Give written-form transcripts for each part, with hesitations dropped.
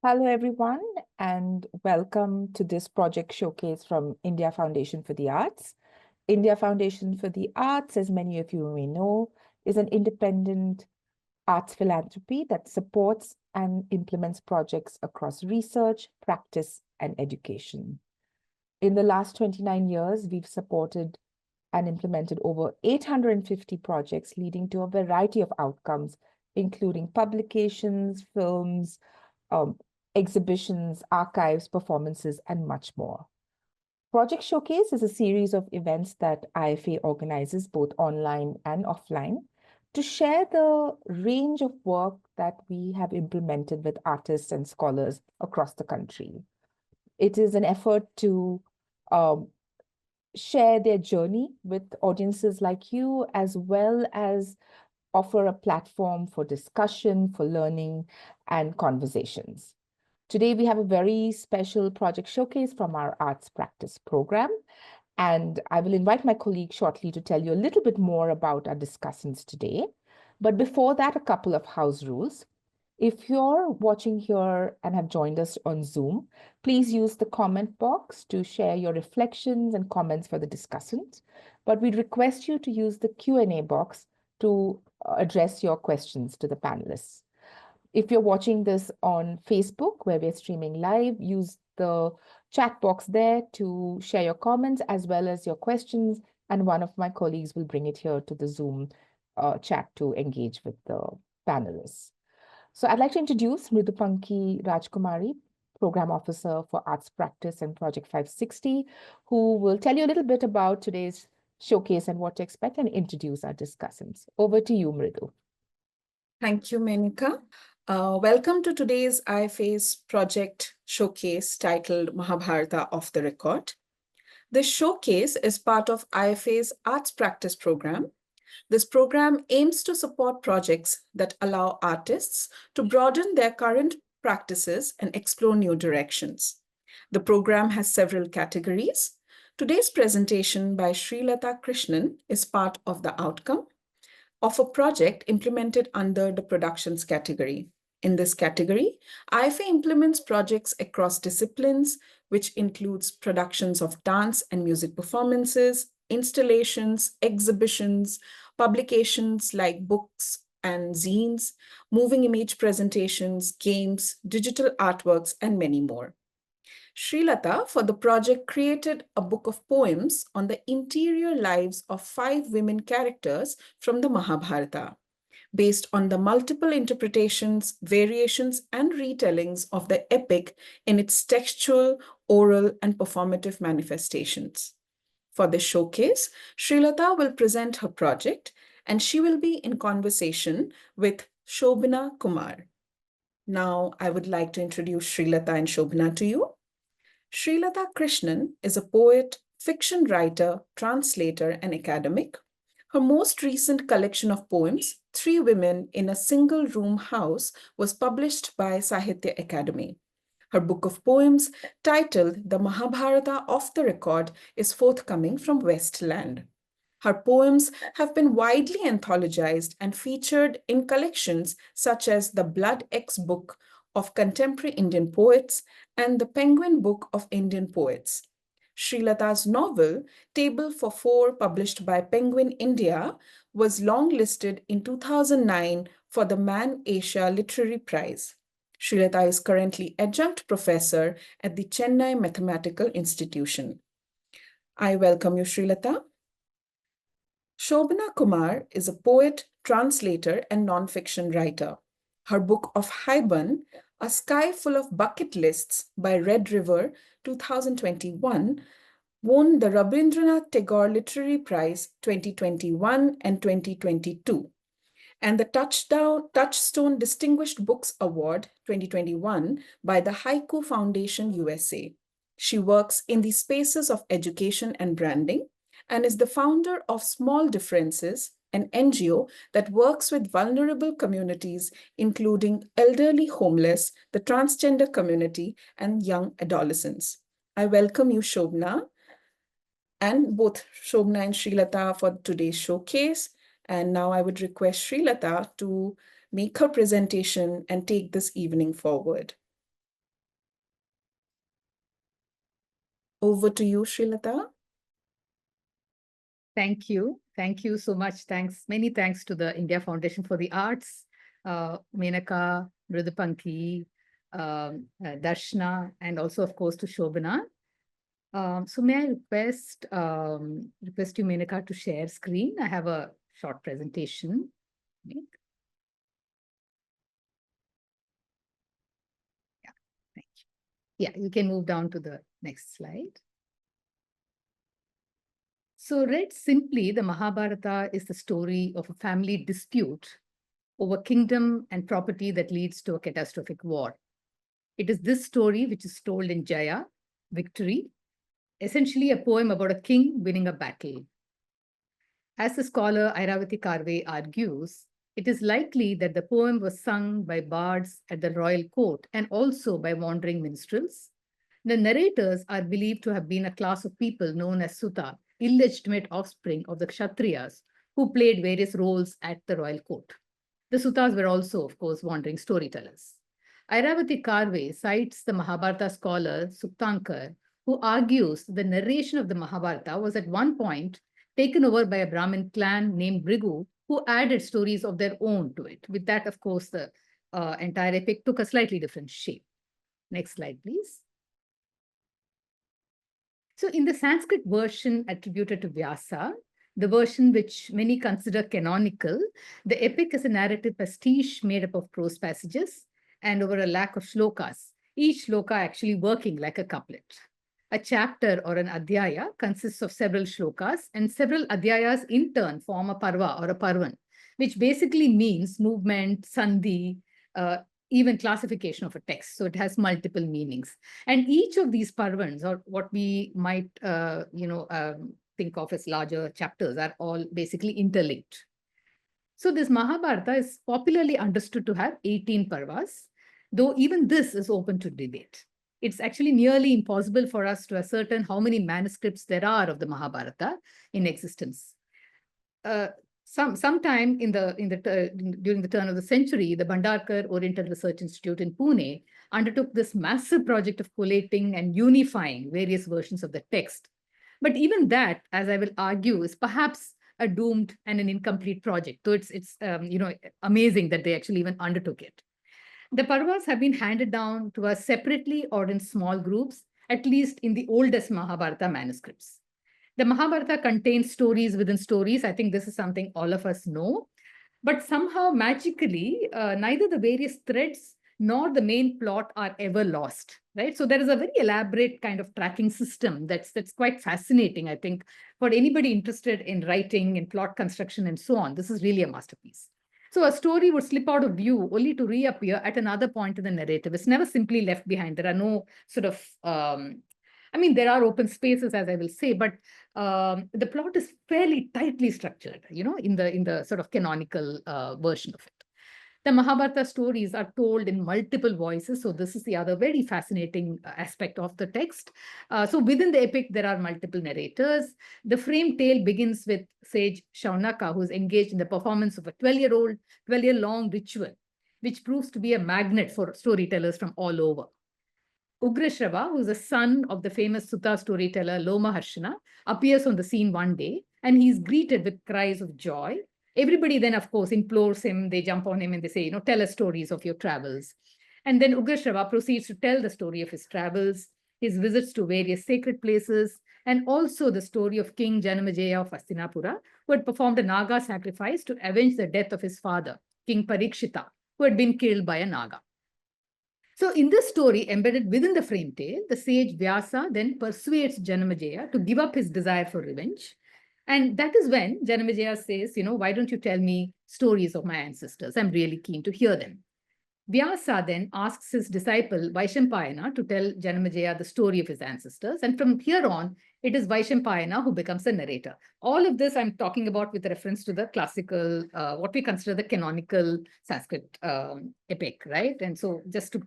Hello, everyone, and welcome to this project showcase from India Foundation for the Arts. India Foundation for the Arts, as many of you may know, is an independent arts philanthropy that supports and implements projects across research, practice, and education. In the last 29 years, we've supported and implemented over 850 projects leading to a variety of outcomes, including publications, films, um, exhibitions, archives, performances, and much more. Project Showcase is a series of events that IFA organizes both online and offline to share the range of work that we have implemented with artists and scholars across the country. It is an effort to um, share their journey with audiences like you, as well as offer a platform for discussion, for learning, and conversations. Today, we have a very special project showcase from our arts practice program. And I will invite my colleague shortly to tell you a little bit more about our discussions today. But before that, a couple of house rules. If you're watching here and have joined us on Zoom, please use the comment box to share your reflections and comments for the discussants. But we'd request you to use the Q&A box to address your questions to the panelists. If you're watching this on Facebook, where we're streaming live, use the chat box there to share your comments as well as your questions, and one of my colleagues will bring it here to the Zoom chat to engage with the panelists. So I'd like to introduce Mridupanki Rajkumari, Program Officer for Arts Practice and Project 560, who will tell you a little bit about today's showcase and what to expect and introduce our discussants. Over to you, Mridu. Thank you, Menika. Welcome to today's IFA's project showcase titled Mahabharata Off the Record. This showcase is part of IFA's Arts Practice program. This program aims to support projects that allow artists to broaden their current practices and explore new directions. The program has several categories. Today's presentation by Srilata Krishnan is part of the outcome of a project implemented under the productions category. In this category, IFA implements projects across disciplines, which includes productions of dance and music performances, installations, exhibitions, publications like books and zines, moving image presentations, games, digital artworks, and many more. Srilata, for the project, created a book of poems on the interior lives of 5 women characters from the Mahabharata, based on the multiple interpretations, variations, and retellings of the epic in its textual, oral, and performative manifestations. For this showcase, Srilata will present her project, and she will be in conversation with Shobhana Kumar. Now, I would like to introduce Srilata and Shobhana to you. Srilata Krishnan is a poet, fiction writer, translator, and academic. Her most recent collection of poems, Three Women in a Single Room House, was published by Sahitya Akademi. Her book of poems, titled The Mahabharata Off the Record, is forthcoming from Westland. Her poems have been widely anthologized and featured in collections such as the Bloodaxe book of contemporary Indian poets and the Penguin Book of Indian Poets. Srilata's novel, Table for Four, published by Penguin India, was longlisted in 2009 for the Man Asia Literary Prize. Srilata is currently Adjunct Professor at the Chennai Mathematical Institution. I welcome you, Srilata. Shobhana Kumar is a poet, translator, and nonfiction writer. Her book of Hidimbi, A Sky Full of Bucket Lists by Red River 2021, won the Rabindranath Tagore Literary Prize 2021 and 2022, and the Touchstone Distinguished Books Award 2021 by the Haiku Foundation USA. She works in the spaces of education and branding and is the founder of Small Differences, an NGO that works with vulnerable communities, including elderly homeless, the transgender community, and young adolescents. I welcome you, Shobhana, and both Shobhana and Srilata for today's showcase. And now I would request Srilata to make her presentation and take this evening forward. Over to you, Srilata. Thank you. Thank you so much. Thanks. Many thanks to the India Foundation for the Arts, Menaka, Mridupanki, Darshana, and also, of course, to Shobhana. So may I request you, Menaka, to share screen? I have a short presentation. Yeah, thank you. Yeah, you can move down to the next slide. So read simply, the Mahabharata is the story of a family dispute over kingdom and property that leads to a catastrophic war. It is this story which is told in Jaya, victory, essentially a poem about a king winning a battle. As the scholar Airavati Karve argues, it is likely that the poem was sung by bards at the royal court and also by wandering minstrels. The narrators are believed to have been a class of people known as Suta, illegitimate offspring of the Kshatriyas, who played various roles at the royal court. The Sutas were also, of course, wandering storytellers. Airavati Karve cites the Mahabharata scholar Suktankar, who argues the narration of the Mahabharata was at one point taken over by a Brahmin clan named Brigu, who added stories of their own to it. With that, of course, the entire epic took a slightly different shape. Next slide, please. So in the Sanskrit version attributed to Vyasa, the version which many consider canonical, the epic is a narrative pastiche made up of prose passages and over a lack of shlokas, each shloka actually working like a couplet. A chapter or an adhyaya consists of several shlokas, and several adhyayas in turn form a parva or a parvan, which basically means movement, sandhi, even classification of a text. So it has multiple meanings. And each of these parvans, or what we might think of as larger chapters, are all basically interlinked. So this Mahabharata is popularly understood to have 18 parvas, though even this is open to debate. It's actually nearly impossible for us to ascertain how many manuscripts there are of the Mahabharata in existence. Sometime during the turn of the century, the Bhandarkar Oriental Research Institute in Pune undertook this massive project of collating and unifying various versions of the text. But even that, as I will argue, is perhaps a doomed and an incomplete project. So it's amazing that they actually even undertook it. The Parvas have been handed down to us separately or in small groups, at least in the oldest Mahabharata manuscripts. The Mahabharata contains stories within stories. I think this is something all of us know. But somehow, magically, neither the various threads nor the main plot are ever lost, right? So there is a very elaborate kind of tracking system that's quite fascinating, I think, for anybody interested in writing and plot construction and so on. This is really a masterpiece. So a story would slip out of view only to reappear at another point in the narrative. It's never simply left behind. There are no sort of there are open spaces, as I will say, but the plot is fairly tightly structured, in the sort of canonical version of it. The Mahabharata stories are told in multiple voices. So this is the other very fascinating aspect of the text. So within the epic, there are multiple narrators. The frame tale begins with sage Shaunaka, who is engaged in the performance of a 12-year-long ritual, which proves to be a magnet for storytellers from all over. Ugrashrava, who is the son of the famous Sutta storyteller Loma Harshana, appears on the scene one day, and he is greeted with cries of joy. Everybody then, of course, implores him. They jump on him and they say, tell us stories of your travels. And then Ugrashrava proceeds to tell the story of his travels, his visits to various sacred places, and also the story of King Janamejaya of Hastinapura, who had performed a Naga sacrifice to avenge the death of his father, King Parikshita, who had been killed by a Naga. So in this story, embedded within the frame tale, the sage Vyasa then persuades Janamejaya to give up his desire for revenge. And that is when Janamejaya says, why don't you tell me stories of my ancestors? I'm really keen to hear them. Vyasa then asks his disciple Vaishampayana to tell Janamejaya the story of his ancestors. And from here on, it is Vaishampayana who becomes the narrator. All of this I'm talking about with reference to the classical, what we consider the canonical Sanskrit epic, right? And so just to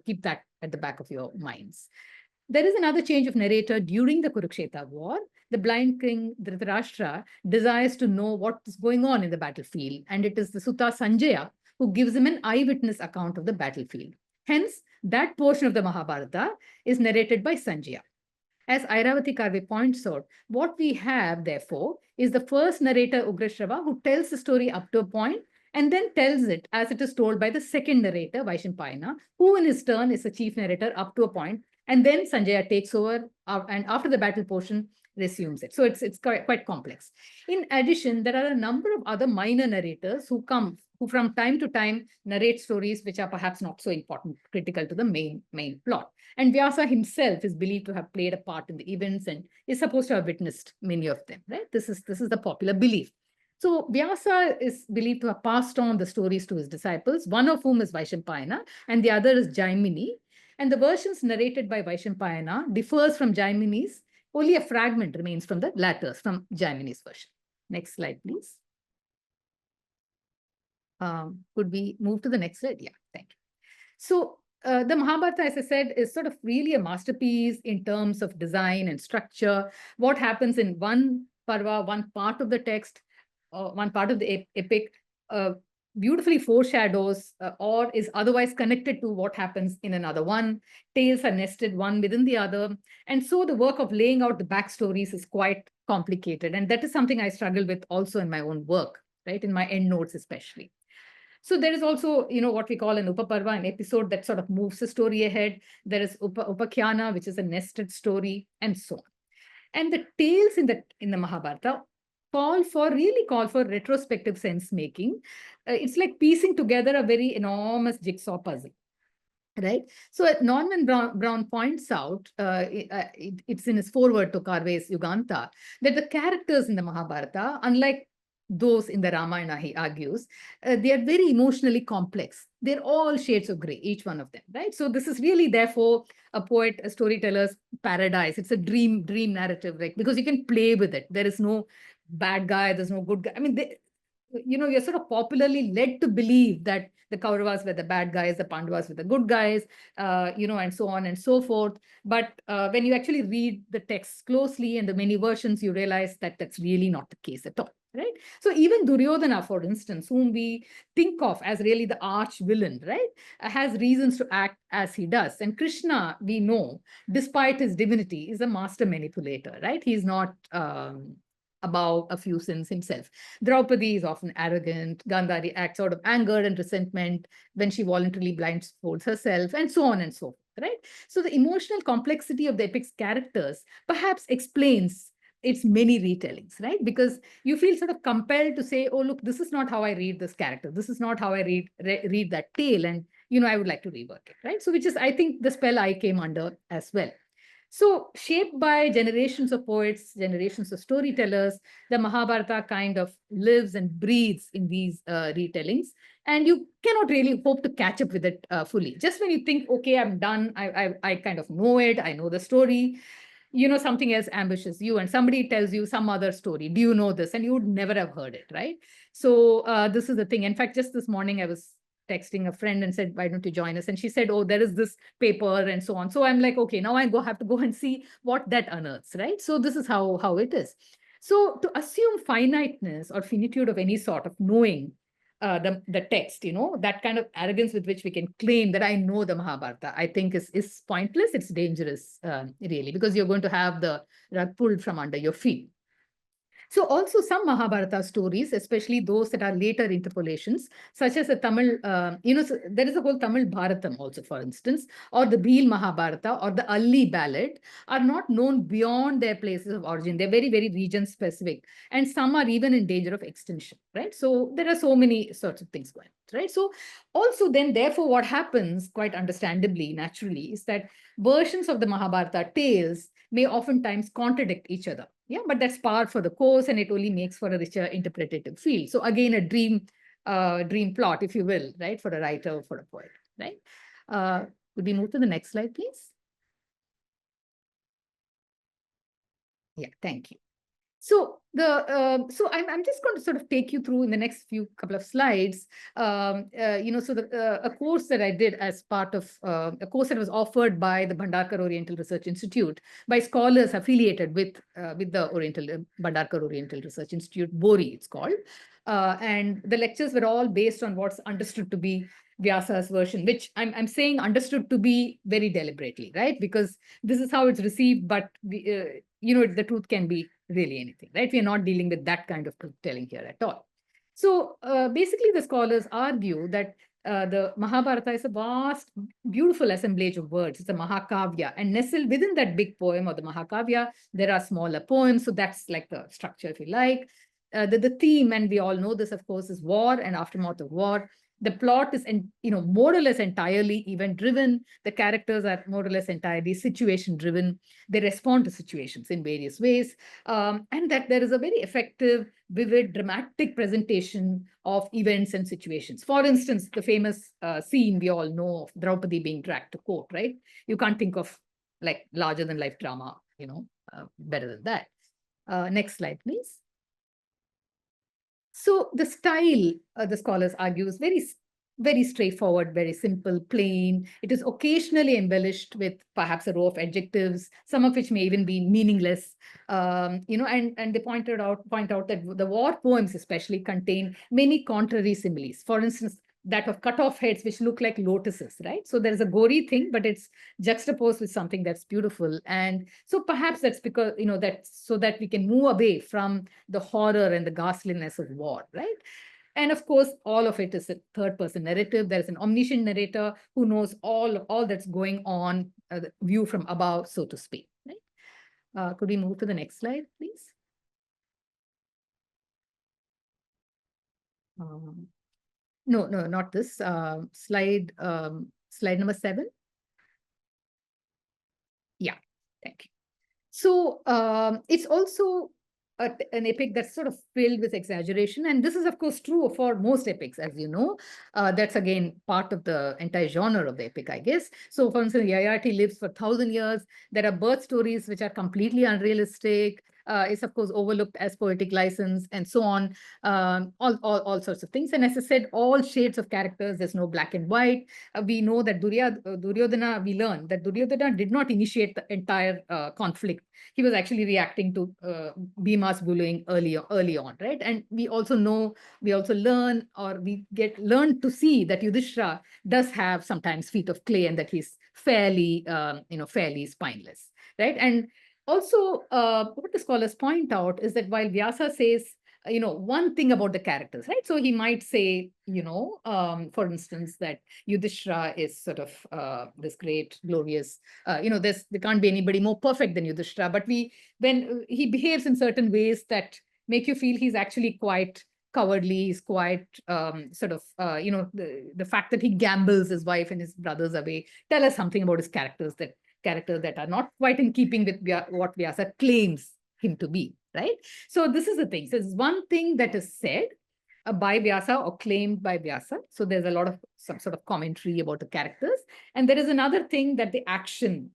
keep that at the back of your minds. There is another change of narrator during the Kurukshetra war. The blind king Dhritarashtra desires to know what is going on in the battlefield. And it is the Sutta Sanjaya who gives him an eyewitness account of the battlefield. Hence, that portion of the Mahabharata is narrated by Sanjaya. As Airavati Karve points out, what we have, therefore, is the first narrator, Ugrashrava, who tells the story up to a point and then tells it as it is told by the second narrator, Vaishampayana, who in his turn is the chief narrator up to a point, and then Sanjaya takes over, and after the battle portion, resumes it. So it's quite complex. In addition, there are a number of other minor narrators who from time to time narrate stories which are perhaps not so important, critical to the main plot. And Vyasa himself is believed to have played a part in the events and is supposed to have witnessed many of them, right? This is the popular belief. So Vyasa is believed to have passed on the stories to his disciples, one of whom is Vaishampayana, and the other is Jaimini. And the versions narrated by Vaishampayana differs from Jaimini's. Only a fragment remains from the latter's, from Jaimini's version. Next slide, please. Could we move to the next slide? Yeah, thank you. So the Mahabharata, as I said, is sort of really a masterpiece in terms of design and structure. What happens in one parva, one part of the text, one part of the epic, beautifully foreshadows or is otherwise connected to what happens in another one. Tales are nested one within the other. And so the work of laying out the backstories is quite complicated. And that is something I struggle with also in my own work, right? In my endnotes especially. So there is also, what we call an Upaparva, an episode that sort of moves the story ahead. There is Upakhyana, which is a nested story, and so on. And the tales in the Mahabharata call for retrospective sense making. It's like piecing together a very enormous jigsaw puzzle, right? So Norman Brown points out, it's in his foreword to Karve's Yuganta, that the characters in the Mahabharata, unlike those in the Ramayana, he argues, they are very emotionally complex. They're all shades of gray, each one of them, right? So this is really, therefore, a storyteller's paradise. It's a dream narrative, right? Because you can play with it. There is no bad guy, there's no good guy. I mean, you're sort of popularly led to believe that the Kauravas were the bad guys, the Pandavas were the good guys, and so on and so forth. But when you actually read the text closely and the many versions, you realize that that's really not the case at all, right? So even Duryodhana, for instance, whom we think of as really the arch villain, right, has reasons to act as he does. And Krishna, we know, despite his divinity, is a master manipulator, right? He's not above a few sins himself. Draupadi is often arrogant. Gandhari acts out of anger and resentment when she voluntarily blindfolds herself, and so on and so forth, right? So the emotional complexity of the epic's characters perhaps explains its many retellings, right? Because you feel sort of compelled to say, oh, look, this is not how I read this character. This is not how I read that tale. And, I would like to rework it, right? So which is, I think, the spell I came under as well. So shaped by generations of poets, generations of storytellers, the Mahabharata kind of lives and breathes in these retellings. And you cannot really hope to catch up with it fully. Just when you think, okay, I'm done, I kind of know it, I know the story, something else ambushes you and somebody tells you some other story. Do you know this? And you would never have heard it, right? So this is the thing. In fact, just this morning, I was texting a friend and said, why don't you join us? And she said, oh, there is this paper and so on. So I'm like, okay, now I have to go and see what that unearths, right? So this is how it is. So to assume finiteness or finitude of any sort of knowing the text, that kind of arrogance with which we can claim that I know the Mahabharata, I think is pointless. It's dangerous, really, because you're going to have the rug pulled from under your feet. So also some Mahabharata stories, especially those that are later interpolations, such as the Tamil, so there is a whole Tamil Bharatam also, for instance, or the Bhil Mahabharata or the Alli ballad are not known beyond their places of origin. They're very, very region specific. And some are even in danger of extinction, right? So there are so many sorts of things going on, right? So also then, therefore, what happens quite understandably, naturally, is that versions of the Mahabharata tales may oftentimes contradict each other. Yeah, but that's par for the course, and it only makes for a richer interpretative field. So again, a dream plot, if you will, right, for a writer or for a poet, right? Could we move to the next slide, please? Yeah, thank you. So I'm just going to sort of take you through in the next couple of slides. A course that I did as part of a course that was offered by the Bhandarkar Oriental Research Institute by scholars affiliated with the Bhandarkar Oriental Research Institute, BORI, it's called. And the lectures were all based on what's understood to be Vyasa's version, which I'm saying understood to be very deliberately, right? Because this is how it's received, but the truth can be really anything, right? We are not dealing with that kind of truth telling here at all. So basically, the scholars argue that the Mahabharata is a vast, beautiful assemblage of words. It's a Mahakavya, and nestled within that big poem or the Mahakavya, there are smaller poems. So that's like the structure, if you like. The theme, and we all know this, of course, is war and aftermath of war. The plot is, more or less entirely event-driven. The characters are more or less entirely situation-driven. They respond to situations in various ways, and that there is a very effective, vivid, dramatic presentation of events and situations. For instance, the famous scene we all know of Draupadi being dragged to court, right? You can't think of like larger-than-life drama, better than that. Next slide, please. So the style, the scholars argue, is very straightforward, very simple, plain. It is occasionally embellished with perhaps a row of adjectives, some of which may even be meaningless. And they point out that the war poems especially contain many contrary similes. For instance, that of cut-off heads, which look like lotuses, right? So there's a gory thing, but it's juxtaposed with something that's beautiful. And so perhaps that's because, so that we can move away from the horror and the ghastliness of war, right? And of course, all of it is a third-person narrative. There's an omniscient narrator who knows all that's going on, the view from above, so to speak, right? Could we move to the next slide, please? No, not this. Slide number 7. Yeah, thank you. So it's also an epic that's sort of filled with exaggeration. And this is, of course, true for most epics, as you know. That's, again, part of the entire genre of the epic, I guess. So, for instance, Yayati lives for 1,000 years. There are birth stories which are completely unrealistic. It's, of course, overlooked as poetic license and so on, all sorts of things. And as I said, all shades of characters, there's no black and white. We know that Duryodhana, we learn that Duryodhana did not initiate the entire conflict. He was actually reacting to Bhima's bullying early on, right? And we also learn to see that Yudhishthira does have sometimes feet of clay and that he's fairly spineless, right? And also, what the scholars point out is that while Vyasa says, one thing about the characters, right? So he might say, for instance, that Yudhishthira is sort of this great, glorious, there can't be anybody more perfect than Yudhishthira. But when he behaves in certain ways that make you feel he's actually quite cowardly, he's quite the fact that he gambles his wife and his brothers away, tell us something about his characters that are not quite in keeping with what Vyasa claims him to be, right? So this is the thing. So there's one thing that is said by Vyasa or claimed by Vyasa. So there's a lot of some sort of commentary about the characters. And there is another thing that the action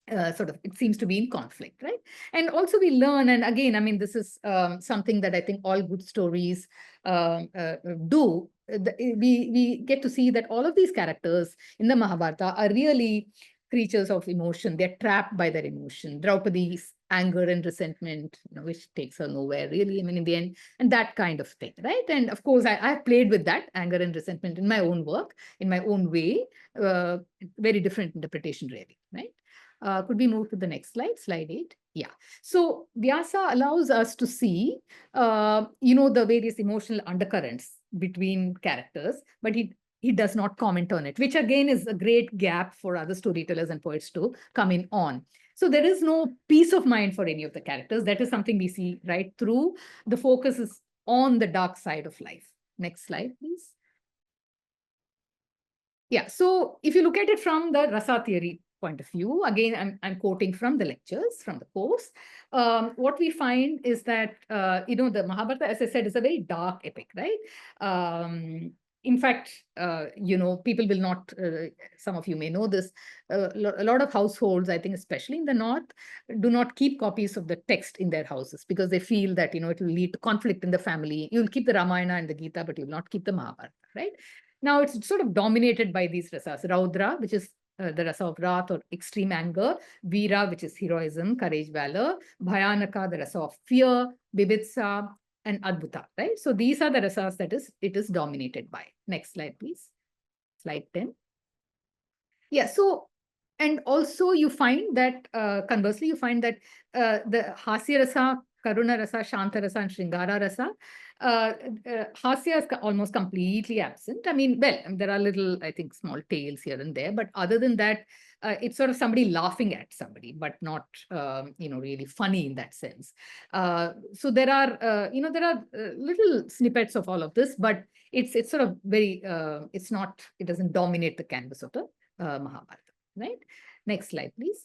it seems to be in conflict, right? And also we learn, and again, I mean, this is something that I think all good stories do. We get to see that all of these characters in the Mahabharata are really creatures of emotion. They're trapped by their emotion. Draupadi's anger and resentment, which takes her nowhere, really, I mean, in the end, and that kind of thing, right? And of course, I've played with that anger and resentment in my own work, in my own way, very different interpretation, really, right? Could we move to the next slide, slide 8? Yeah. So Vyasa allows us to see, the various emotional undercurrents between characters, but he does not comment on it, which again is a great gap for other storytellers and poets to come in on. So there is no peace of mind for any of the characters. That is something we see right through. The focus is on the dark side of life. Next slide, please. Yeah, so if you look at it from the rasa theory point of view, again, I'm quoting from the lectures, from the course. What we find is that, the Mahabharata, as I said, is a very dark epic, right? In fact, people will not, some of you may know this, a lot of households, I think, especially in the north, do not keep copies of the text in their houses because they feel that, it will lead to conflict in the family. You'll keep the Ramayana and the Gita, but you'll not keep the Mahabharata, right? Now, it's sort of dominated by these rasas. Raudra, which is the rasa of wrath or extreme anger. Veera, which is heroism, courage, valor. Bhayanaka, the rasa of fear. Bibitsa, and Adbhuta, right? So these are the rasas that it is dominated by. Next slide, please. slide 10. Yeah, so, and also you find that, conversely, you find that the Hasya Rasa, Karuna Rasa, Shanta Rasa, and Shringara Rasa, Hasya is almost completely absent. I mean, well, there are little, I think, small tales here and there, but other than that, it's sort of somebody laughing at somebody, but not, really funny in that sense. So there are, little snippets of all of this, but it's sort of very, it doesn't dominate the canvas of the Mahabharata, right? Next slide, please.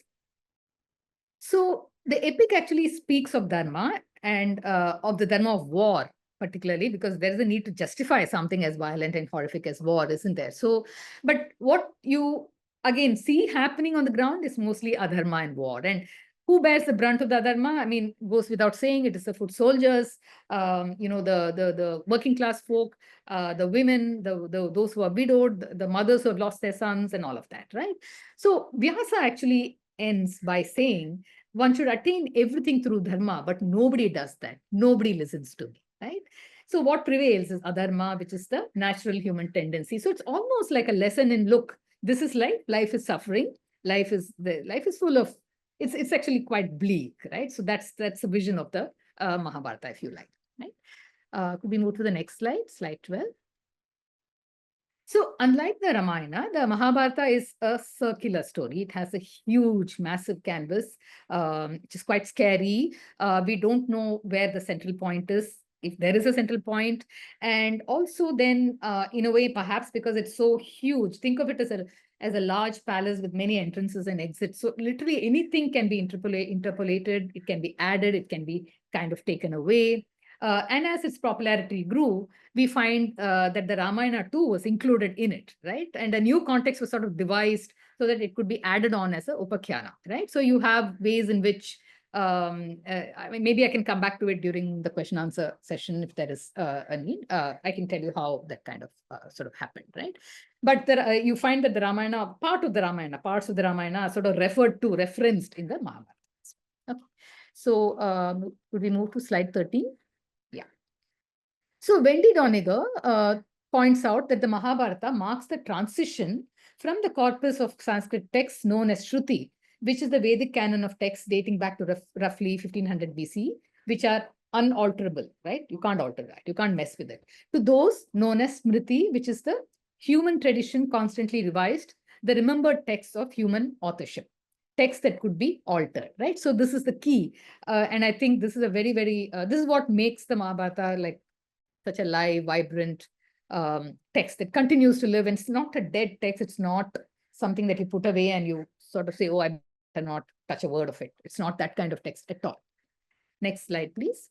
So the epic actually speaks of dharma and of the dharma of war, particularly because there is a need to justify something as violent and horrific as war, isn't there? So, but what you again see happening on the ground is mostly adharma and war. And who bears the brunt of the adharma? I mean, goes without saying, it is the foot soldiers, the working class folk, the women, those who are widowed, the mothers who have lost their sons, and all of that, right? So Vyasa actually ends by saying one should attain everything through dharma, but nobody does that. Nobody listens to me, right? So what prevails is adharma, which is the natural human tendency. So it's almost like a lesson in, look, this is life. Life is suffering. Life is full of, it's actually quite bleak, right? So that's the vision of the Mahabharata, if you like, right? Could we move to the next slide, slide 12? So unlike the Ramayana, the Mahabharata is a circular story. It has a huge, massive canvas, which is quite scary. We don't know where the central point is, if there is a central point. And also then, in a way, perhaps because it's so huge, think of it as a large palace with many entrances and exits. So literally anything can be interpolated, it can be added, it can be kind of taken away. And as its popularity grew, we find that the Ramayana too was included in it, right? And a new context was sort of devised so that it could be added on as a upakhyana, right? So you have ways in which, I mean, maybe I can come back to it during the question answer session if there is a need. I can tell you how that kind of sort of happened, right? But there, you find that the Ramayana, parts of the Ramayana are sort of referenced in the Mahabharata. Okay. So could we move to slide 13? So Wendy Doniger points out that the Mahabharata marks the transition from the corpus of Sanskrit texts known as Shruti, which is the Vedic canon of texts dating back to roughly 1500 BC, which are unalterable, right? You can't alter that. You can't mess with it. To those known as Smriti, which is the human tradition constantly revised, the remembered texts of human authorship. Text that could be altered, right? So this is the key. And I think this is a very, very, this is what makes the Mahabharata like such a live, vibrant text that continues to live. And it's not a dead text. It's not something that you put away and you sort of say, oh, I better not touch a word of it. It's not that kind of text at all. Next slide, please.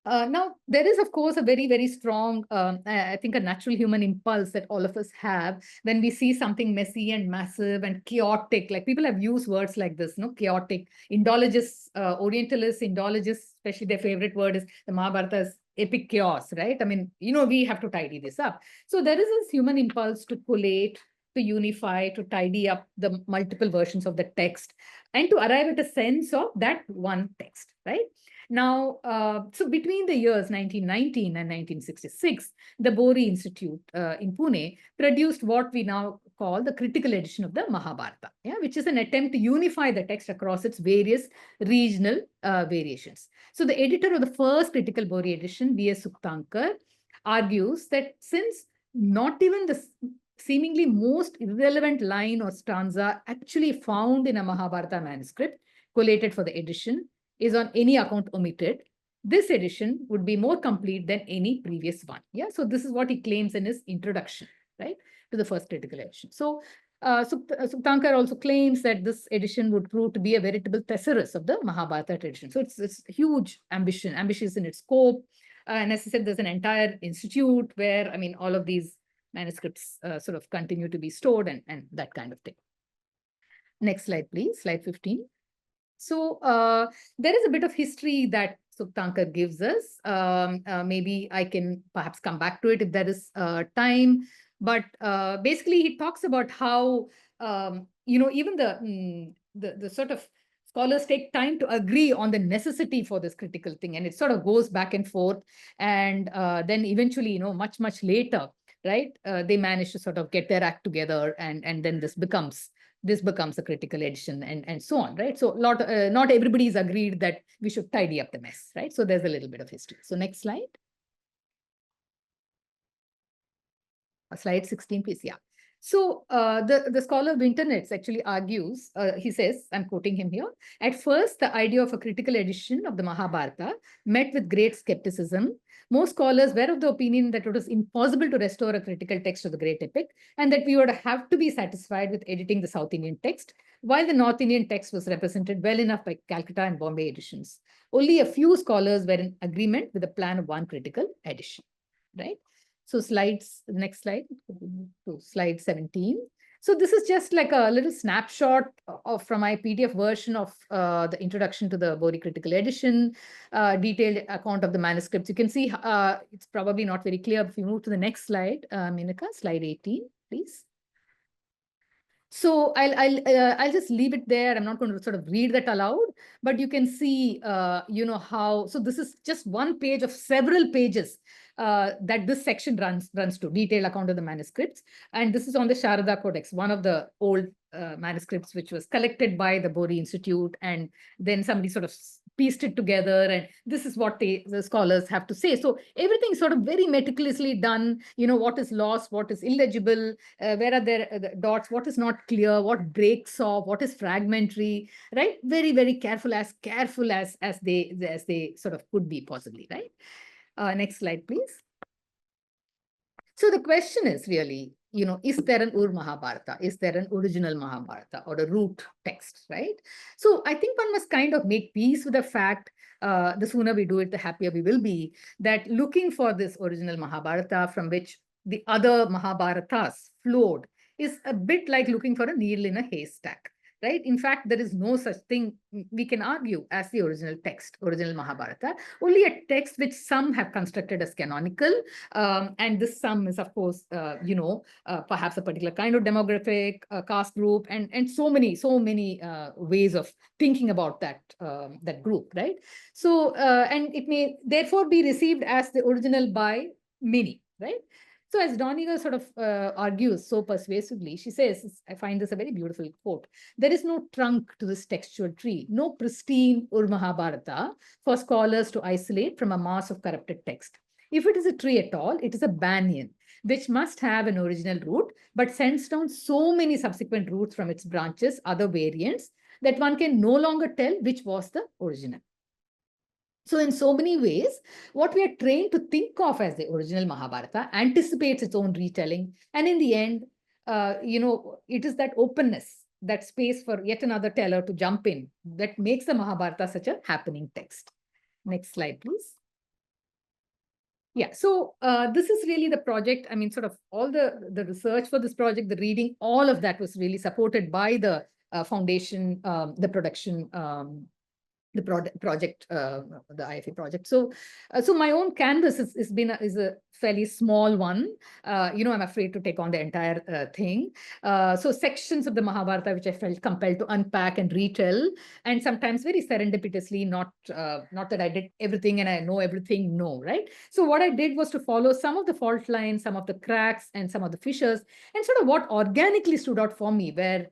Now, there is, of course, a very, very strong, I think, a natural human impulse that all of us have when we see something messy and massive and chaotic. Like people have used words like this, no? Chaotic. Indologists, Orientalists, Indologists, especially their favorite word is the Mahabharata is epic chaos, right? I mean, we have to tidy this up. So there is this human impulse to collate, to unify, to tidy up the multiple versions of the text and to arrive at a sense of that one text, right? Now, so between the years 1919 and 1966, the Bori Institute in Pune produced what we now call the critical edition of the Mahabharata, which is an attempt to unify the text across its various regional variations. So the editor of the first critical Bori edition, B.S. Suktankar, argues that since not even the seemingly most irrelevant line or stanza actually found in a Mahabharata manuscript collated for the edition is on any account omitted, this edition would be more complete than any previous one. So this is what he claims in his introduction, right, to the first critical edition. So Suktankar also claims that this edition would prove to be a veritable thesaurus of the Mahabharata tradition. So it's huge ambitious in its scope. And as I said, there's an entire institute where, I mean, all of these manuscripts sort of continue to be stored and that kind of thing. Next slide, please, slide 15. So there is a bit of history that Suktankar gives us. Maybe I can perhaps come back to it if there is time. But basically, he talks about how, even the sort of scholars take time to agree on the necessity for this critical thing. And it sort of goes back and forth. And then eventually, much, much later, right? They manage to sort of get their act together, and then this becomes a critical edition, and so on, right? So not everybody is agreed that we should tidy up the mess, right? So there's a little bit of history. So next slide. Slide 16, please. Yeah. So the scholar of internets actually argues, he says, I'm quoting him here, at first, the idea of a critical edition of the Mahabharata met with great skepticism. Most scholars were of the opinion that it was impossible to restore a critical text of the great epic, and that we would have to be satisfied with editing the South Indian text, while the North Indian text was represented well enough by Calcutta and Bombay editions. Only a few scholars were in agreement with the plan of one critical edition, right? So next slide, to slide 17. So this is just like a little snapshot from my PDF version of the introduction to the Bori critical edition, detailed account of the manuscripts. You can see it's probably not very clear. If you move to the next slide, Minika, slide 18, please. So I'll just leave it there. I'm not going to sort of read that aloud, but you can see, how. So this is just one page of several pages that this section runs to, detailed account of the manuscripts, and this is on the Sharada Codex, one of the old manuscripts which was collected by the Bori Institute, and then somebody sort of pieced it together, and this is what the scholars have to say. So everything is sort of very meticulously done. What is lost, what is illegible, where are there the dots, what is not clear, what breaks off, what is fragmentary, right? Very, very careful as they sort of could be possibly, right? Next slide, please. So the question is really, is there an Ur Mahabharata? Is there an original Mahabharata or a root text, right? So I think one must kind of make peace with the fact, the sooner we do it, the happier we will be, that looking for this original Mahabharata from which the other Mahabharatas flowed is a bit like looking for a needle in a haystack, right? In fact, there is no such thing we can argue as the original text, original Mahabharata, only a text which some have constructed as canonical. And this some is, of course, perhaps a particular kind of demographic, caste group, and so many ways of thinking about that group, right? So, and it may therefore be received as the original by many, right? So as Doniger sort of argues so persuasively, she says, I find this a very beautiful quote, there is no trunk to this textual tree, no pristine Ur Mahabharata for scholars to isolate from a mass of corrupted text. If it is a tree at all, it is a banyan, which must have an original root, but sends down so many subsequent roots from its branches, other variants, that one can no longer tell which was the original. So in so many ways, what we are trained to think of as the original Mahabharata anticipates its own retelling. And in the end, it is that openness, that space for yet another teller to jump in, that makes the Mahabharata such a happening text. Next slide, please. Yeah, so this is really the project. I mean, sort of all the research for this project, the reading, all of that was really supported by the foundation, the production, the project, the IFA project. So, so my own canvas is a fairly small one. I'm afraid to take on the entire thing. So sections of the Mahabharata, which I felt compelled to unpack and retell, and sometimes very serendipitously, not that I did everything and I know everything, no, right? So what I did was to follow some of the fault lines, some of the cracks, and some of the fissures, and sort of what organically stood out for me were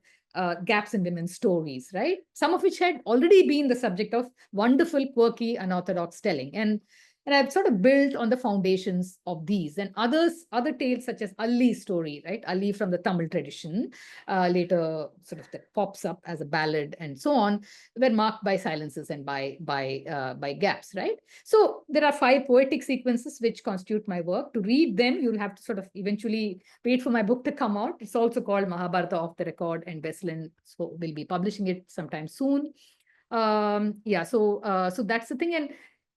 gaps in women's stories, right? Some of which had already been the subject of wonderful, quirky, unorthodox telling. And I've sort of built on the foundations of these and other tales such as Alli's story, right? Alli from the Tamil tradition, later sort of that pops up as a ballad and so on, were marked by silences and by gaps, right? So there are 5 poetic sequences which constitute my work. To read them, you'll have to sort of eventually wait for my book to come out. It's also called Mahabharata Off the Record, and Westland so we'll be publishing it sometime soon. So that's the thing. And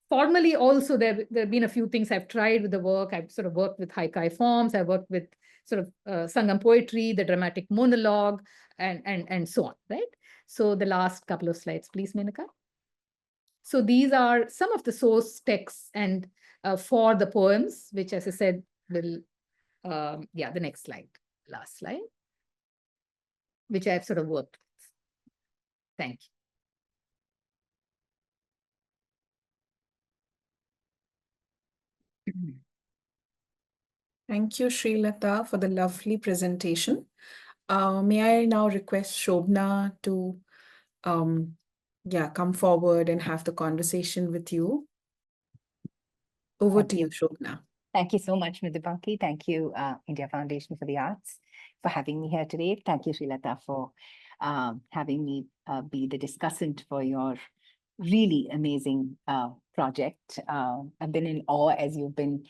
formally also, there have been a few things I've tried with the work. I've sort of worked with haikai forms. I've worked with sort of Sangam poetry, the dramatic monologue, and so on, right? So the last couple of slides, please, Menaka. So these are some of the source texts and for the poems, which, as I said, will, the next slide, last slide, which I've sort of worked with. Thank you. Thank you, Srilata, for the lovely presentation. May I now request Shobhana to come forward and have the conversation with you. Over Thank to you, you. Shobhana. Thank you so much, Madhubanki. Thank you, India Foundation for the Arts, for having me here today. Thank you, Srilata, for having me be the discussant for your really amazing project. I've been in awe as you've been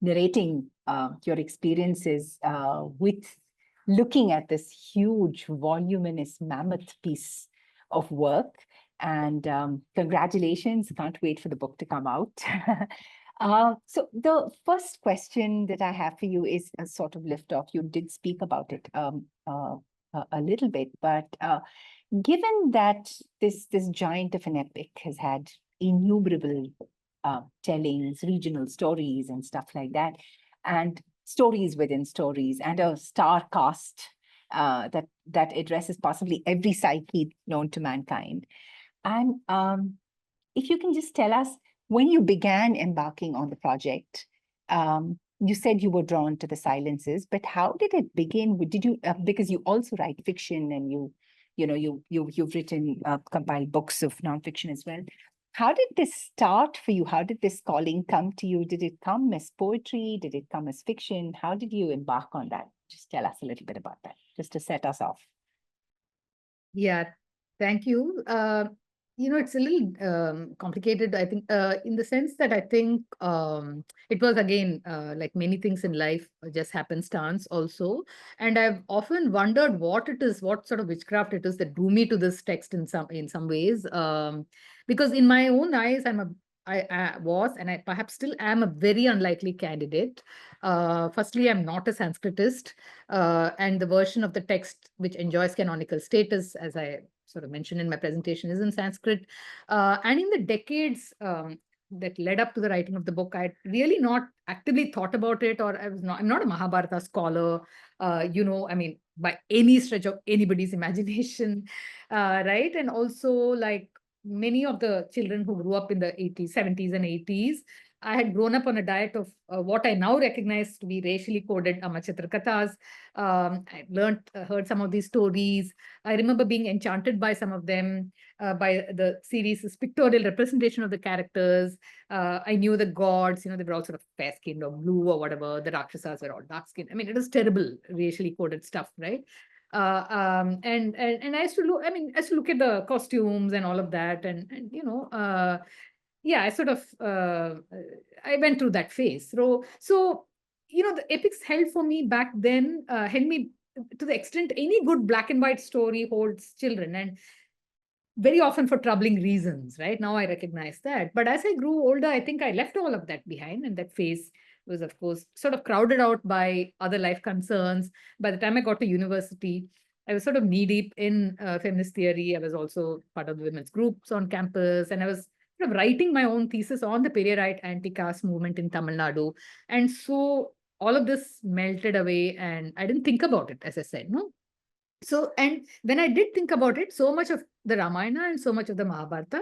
narrating your experiences with looking at this huge, voluminous, mammoth piece of work. And congratulations, can't wait for the book to come out. So the first question that I have for you is a sort of lift off. You did speak about it a little bit, but given that this giant of an epic has had innumerable tellings, regional stories and stuff like that, and stories within stories, and a star cast that addresses possibly every psyche known to mankind. And if you can just tell us, when you began embarking on the project, you said you were drawn to the silences, but how did it begin? Did you because you also write fiction, and you've written compiled books of nonfiction as well. How did this start for you? How did this calling come to you? Did it come as poetry? Did it come as fiction? How did you embark on that? Just tell us a little bit about that, just to set us off. Yeah, thank you. It's a little complicated, I think, in the sense that I think it was, again, like many things in life, just happenstance also. And I've often wondered what it is, what sort of witchcraft it is that drew me to this text in some ways. Because in my own eyes, I was, and I perhaps still am, a very unlikely candidate. Firstly, I'm not a Sanskritist, and the version of the text which enjoys canonical status, as I sort of mentioned in my presentation, is in Sanskrit. And in the decades that led up to the writing of the book, I had really not actively thought about it, or I'm not a Mahabharata scholar, by any stretch of anybody's imagination, right? And also, like many of the children who grew up in the 80s, 70s and 80s, I had grown up on a diet of what I now recognize to be racially coded Amachitra Kathas. I heard some of these stories. I remember being enchanted by some of them, by the series' pictorial representation of the characters. I knew the gods, they were all sort of fair-skinned or blue or whatever. The Rakshasas were all dark-skinned. I mean, it was terrible, racially coded stuff, right? And I used to look, I used to look at the costumes and all of that, and I sort of I went through that phase. So the epics held for me back then, held me to the extent any good black and white story holds children, and very often for troubling reasons. Right now, I recognize that. But as I grew older, I think I left all of that behind, and that phase was, of course, sort of crowded out by other life concerns. By the time I got to university, I was sort of knee-deep in feminist theory. I was also part of the women's groups on campus, and I was sort of writing my own thesis on the Periyarite anti-caste movement in Tamil Nadu. And so all of this melted away, and I didn't think about it, as I said, no? So, and when I did think about it, so much of the Ramayana and so much of the Mahabharata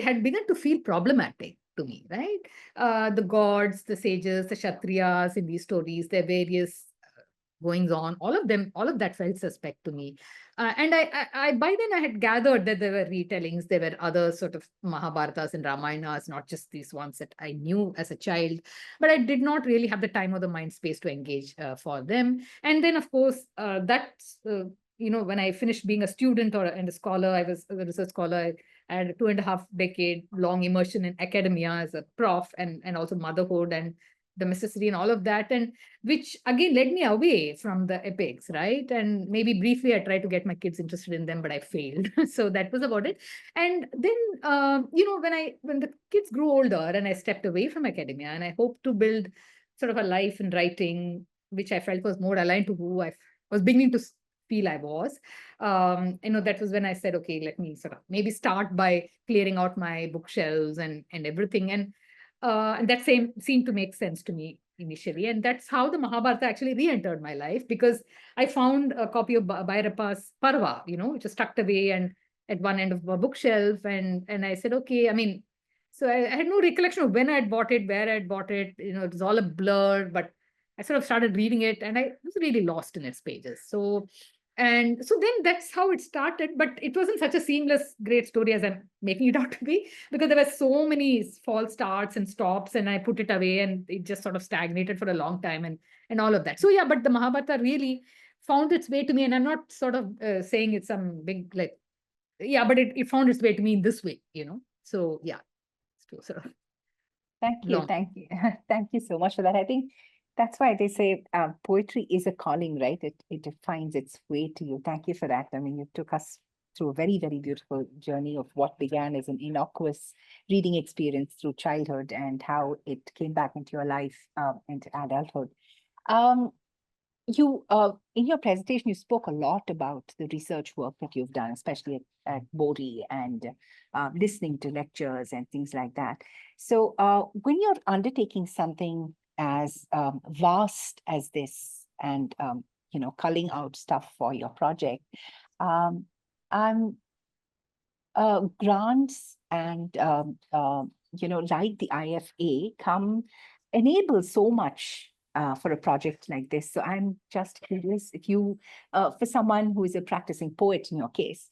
had begun to feel problematic to me, right? The gods, the sages, the Kshatriyas in these stories, their various goings on, all of that felt suspect to me. And I by then I had gathered that there were retellings, there were other sort of Mahabharatas and Ramayanas, not just these ones that I knew as a child, but I did not really have the time or the mind space to engage for them. And then, of course, when I finished being a student and a scholar, I was a research scholar. I had a 2.5-decade long immersion in academia as a prof, and also motherhood and domesticity and all of that, and which again led me away from the epics, right? And maybe briefly I tried to get my kids interested in them, but I failed. So that was about it. And then when the kids grew older and I stepped away from academia, and I hoped to build sort of a life in writing, which I felt was more aligned to who I was beginning to feel I was. That was when I said, okay, let me sort of maybe start by clearing out my bookshelves and everything. And that seemed to make sense to me initially. And that's how the Mahabharata actually re-entered my life, because I found a copy of Bhairappa's Parva, which was tucked away and at one end of a bookshelf. And I said, okay, So I had no recollection of when I had bought it, where I had bought it. It was all a blur, but I sort of started reading it and I was really lost in its pages. So then that's how it started, but it wasn't such a seamless, great story as I'm making it out to be, because there were so many false starts and stops, and I put it away and it just sort of stagnated for a long time and all of that. So yeah, but the Mahabharata really found its way to me, and I'm not sort of saying it's some big, like, yeah, but it found its way to me in this way, So yeah, it's sort of Thank you. long. Thank you. Thank you so much for that. I think that's why they say poetry is a calling, right? It finds its way to you. Thank you for that. I mean, you took us through a very, very beautiful journey of what began as an innocuous reading experience through childhood and how it came back into your life into adulthood. You in your presentation, you spoke a lot about the research work that you've done, especially at Bori, and listening to lectures and things like that. So when you're undertaking something as vast as this and, culling out stuff for your project, um, grants and, like the IFA enable so much for a project like this. So I'm just curious if you, for someone who is a practicing poet in your case,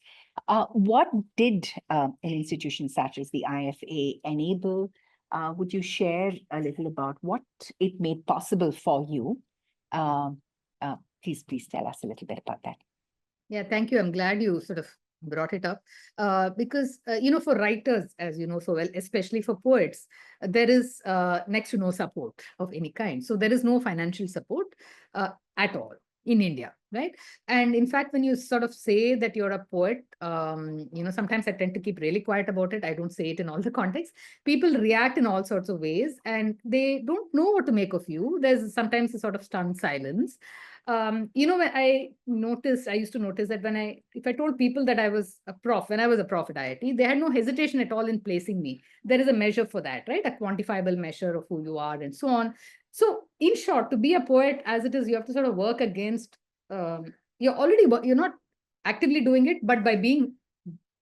what did an institution such as the IFA enable? Would you share a little about what it made possible for you? Please tell us a little bit about that. Yeah, thank you. I'm glad you sort of brought it up because, for writers, as you know so well, especially for poets, there is next to no support of any kind. So there is no financial support at all in India, right? And in fact, when you sort of say that you're a poet, sometimes I tend to keep really quiet about it. I don't say it in all the contexts. People react in all sorts of ways and they don't know what to make of you. There's sometimes a sort of stunned silence. When I used to notice that if I told people that I was a prof, when I was a prof at IIT, they had no hesitation at all in placing me. There is a measure for that, right? A quantifiable measure of who you are and so on. So in short, to be a poet as it is, you have to sort of work against, you're not actively doing it, but by being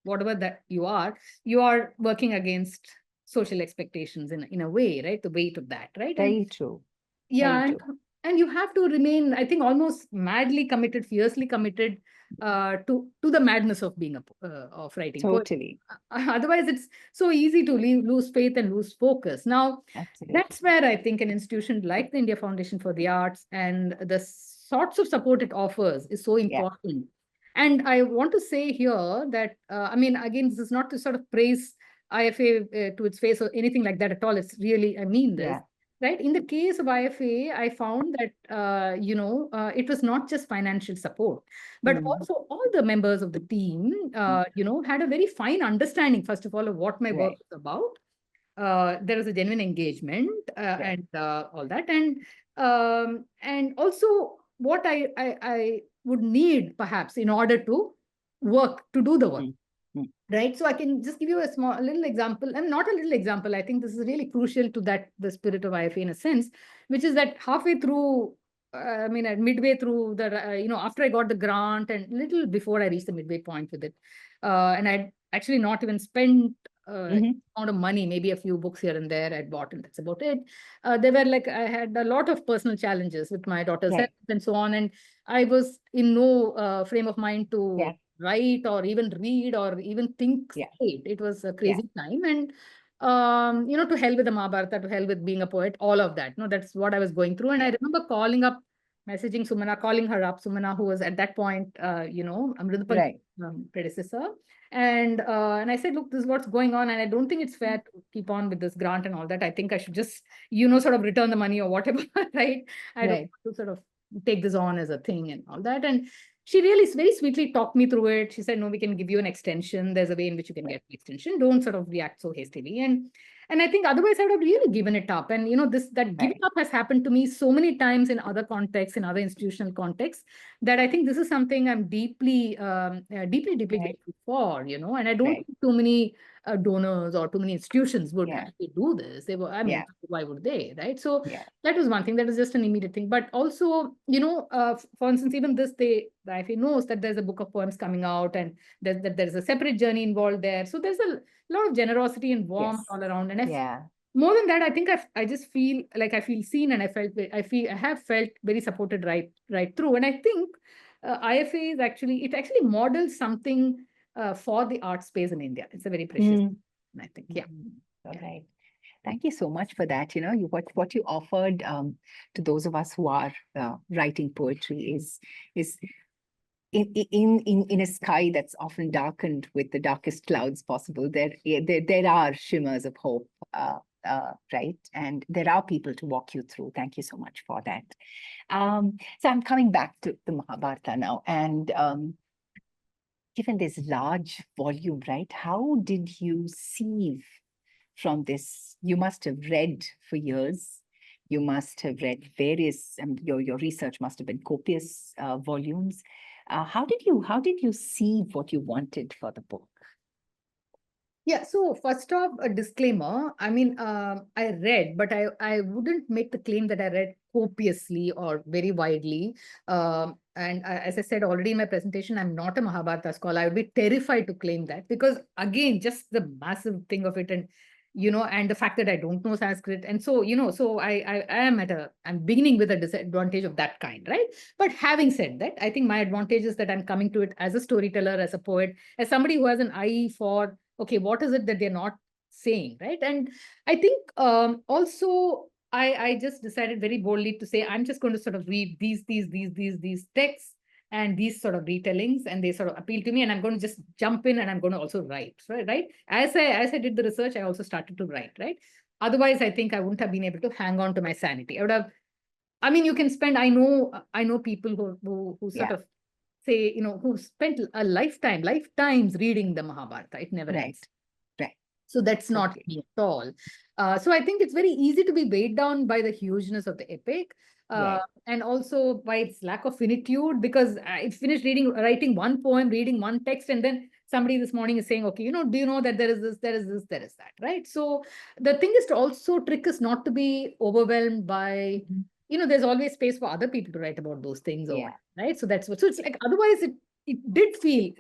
whatever that you are working against social expectations in a way, right? The weight of that, right? Very true. Yeah, Very true. and you have to remain, I think, almost madly committed, fiercely committed to the madness of being of writing Totally. poetry. Otherwise, it's so easy to lose faith and lose focus. Now, Absolutely. that's where I think an institution like the India Foundation for the Arts and the sorts of support it offers is so important. And I want to say here that, again, this is not to sort of praise IFA to its face or anything like that at all. It's really, I mean this. Yeah. Right. In the case of IFA, I found that, it was not just financial support, but also all the members of the team, had a very fine understanding, first of all, of what my work was about. There was a genuine engagement and all that. And also what I would need perhaps in order to do the work. Right. So I can just give you a little example, and not a little example. I think this is really crucial to the spirit of IFA in a sense, which is that halfway through, midway through after I got the grant and little before I reached the midway point with it, and I'd actually not even spent amount of money, maybe a few books here and there I'd bought, and that's about it. They were like, I had a lot of personal challenges with my daughter's health and so on, and I was in no frame of mind to write or even read or even think straight. It was a crazy time. And, to hell with the Mahabharata, to hell with being a poet, all of that. No, that's what I was going through. And I remember messaging Sumana, calling her up, Sumana, who was at that point, Amritapal's predecessor. And I said, look, this is what's going on. And I don't think it's fair to keep on with this grant and all that. I think I should just, sort of return the money or whatever, right? I don't want to sort of take this on as a thing and all that. And she really very sweetly talked me through it. She said, no, we can give you an extension. There's a way in which you can get an extension. Don't sort of react so hastily. And I think otherwise I would have really given it up. And, that giving up has happened to me so many times in other contexts, in other institutional contexts, that I think this is something I'm deeply grateful for, and I don't think too many donors or too many institutions would Yeah. actually do this. They were, I mean, Yeah. why would they, right? So Yeah. that was one thing. That was just an immediate thing. But also, for instance, even this, the IFA knows that there's a book of poems coming out, and that there's a separate journey involved there. So there's a lot of generosity and warmth Yes. all around. And Yeah. more than that, I think I just feel like I feel seen, and I have felt very supported right through. And I think IFA is it actually models something for the art space in India. It's a very precious, I think. Yeah. All right. Thank you so much for that. What you offered to those of us who are writing poetry is in a sky that's often darkened with the darkest clouds possible. There are shimmers of hope, right? And there are people to walk you through. Thank you so much for that. So I'm coming back to the Mahabharata now, and given this large volume, right? How did you sieve from this? You must have read for years. You must have read various, your research must have been copious volumes. How did you sieve what you wanted for the book? Yeah, so first off, a disclaimer. I mean, I read, but I wouldn't make the claim that I read copiously or very widely. And as I said already in my presentation, I'm not a Mahabharata scholar. I would be terrified to claim that, because again, just the massive thing of it, and and the fact that I don't know Sanskrit. And so, so I'm beginning with a disadvantage of that kind, right? But having said that, I think my advantage is that I'm coming to it as a storyteller, as a poet, as somebody who has an eye for, okay, what is it that they're not saying, right? And I think also I just decided very boldly to say, I'm just going to sort of read these texts and these sort of retellings, and they sort of appeal to me, and I'm going to just jump in, and I'm going to also write, right? As I did the research, I also started to write, right? Otherwise, I think I wouldn't have been able to hang on to my sanity. I mean, you can spend, I know people who sort of say, who spent a lifetimes reading the Mahabharata. It never ends. Right. So that's not me at all. So I think it's very easy to be weighed down by the hugeness of the epic, and also by its lack of finitude, because I finished writing one poem, reading one text, and then somebody this morning is saying, okay, do you know that there is this, there is this, there is that, right? So the thing is to also trick us not to be overwhelmed by, there's always space for other people to write about those things, right? So that's so it's like, otherwise it did feel,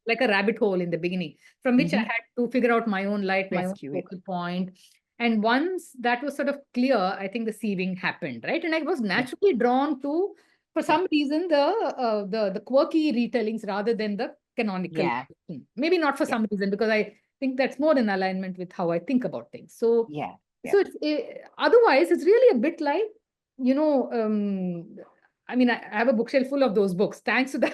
like a rabbit hole in the beginning, from which I had to figure out my own light, my own focal point. And once that was sort of clear, I think the sieving happened, right? And I was naturally drawn to, for some reason, the quirky retellings rather than the canonical. Maybe not for some reason, because I think that's more in alignment with how I think about things. So so otherwise, it's really a bit like, I mean, I have a bookshelf full of those books, thanks to the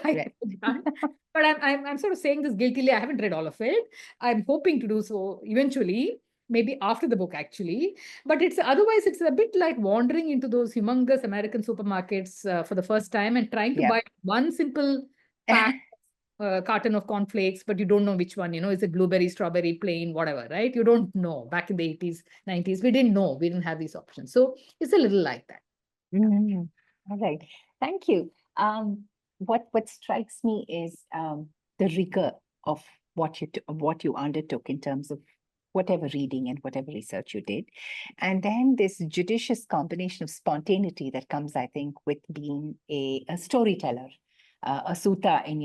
but I'm sort of saying this guiltily. I haven't read all of it. I'm hoping to do so eventually, maybe after the book, actually. But otherwise, it's a bit like wandering into those humongous American supermarkets for the first time and trying to buy one simple pack, carton of cornflakes, but you don't know which one, is it blueberry, strawberry, plain, whatever, right? You don't know. Back in the 80s, 90s, we didn't know. We didn't have these options. So it's a little like that. All right. Thank you. What strikes me is the rigor of what you undertook in terms of whatever reading and whatever research you did, and then this judicious combination of spontaneity that comes, I think, with being a storyteller, a sutta in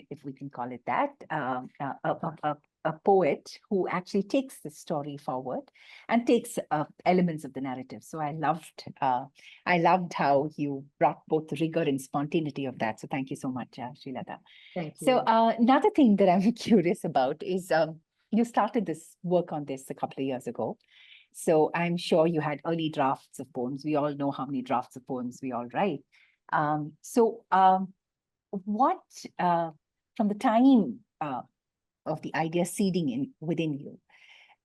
if we can call it that, a poet who actually takes the story forward and takes elements of the narrative. So I loved how you brought both the rigor and spontaneity of that. So thank you so much, Srilata. Thank you. So another thing that I'm curious about is you started this work on this a couple of years ago. So I'm sure you had early drafts of poems. We all know how many drafts of poems we all write. What from the time of the idea seeding within you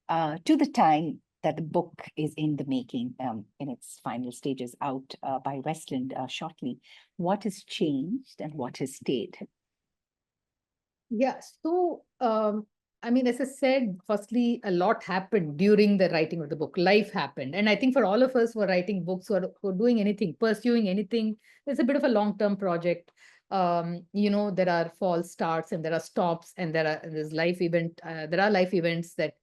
to the time that the book is in the making, in its final stages out by Westland shortly, what has changed and what has stayed? Yeah, so I mean, as I said, firstly, a lot happened during the writing of the book. Life happened. And I think for all of us who are writing books, who are doing anything, pursuing anything, it's a bit of a long-term project. there are false starts and there are stops and there's there are life events that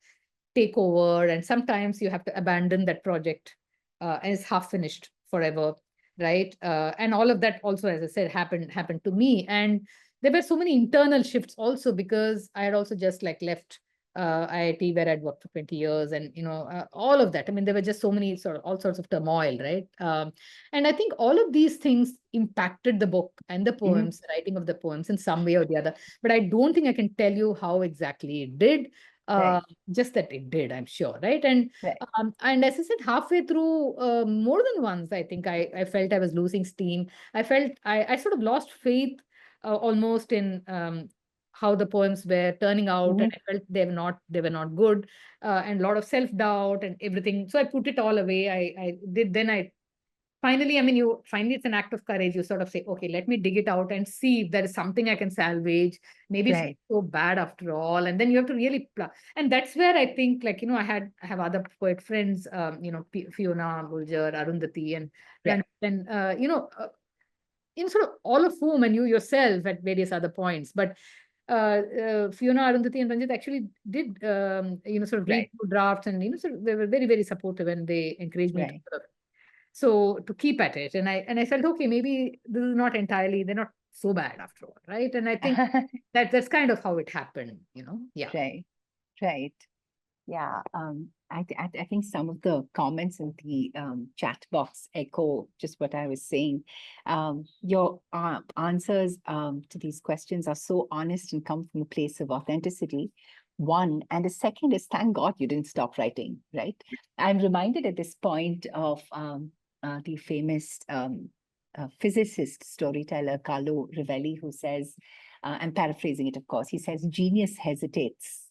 take over, and sometimes you have to abandon that project and it's half finished forever, right? And all of that also, as I said, happened to me. And there were so many internal shifts also, because I had also just like left IIT, where I'd worked for 20 years, and all of that. I mean, there were just so many all sorts of turmoil, right? And I think all of these things impacted the book and the poems, the writing of the poems in some way or the other. But I don't think I can tell you how exactly it did. Right. Just that it did, I'm sure, right? And Right. and as I said, halfway through, more than once, I think I felt I was losing steam. I felt I sort of lost faith almost in how the poems were turning out, and I felt they were not good, and a lot of self-doubt and everything. So I put it all away. I finally, I mean, finally, it's an act of courage. You sort of say, okay, let me dig it out and see if there is something I can salvage. Maybe it's not so bad after all. And then you have to really, and that's where I think, like, I have other poet friends, Fiona, Bulger, Arundhati, and sort of all of whom, and you yourself at various other points. But Fiona, Arundhati, and Ranjit actually did, sort of read through drafts, and sort of they were very, very supportive, and they encouraged me to sort of, to keep at it. And I felt, okay, maybe this is not entirely, they're not so bad after all, right? And I think that's kind of how it happened, yeah. Right. Yeah. I think some of the comments in the chat box echo just what I was saying. Your answers to these questions are so honest and come from a place of authenticity. One, and the second is, thank God you didn't stop writing, right? I'm reminded at this point of the famous physicist, storyteller, Carlo Rovelli, who says, I'm paraphrasing it, of course, he says, genius hesitates,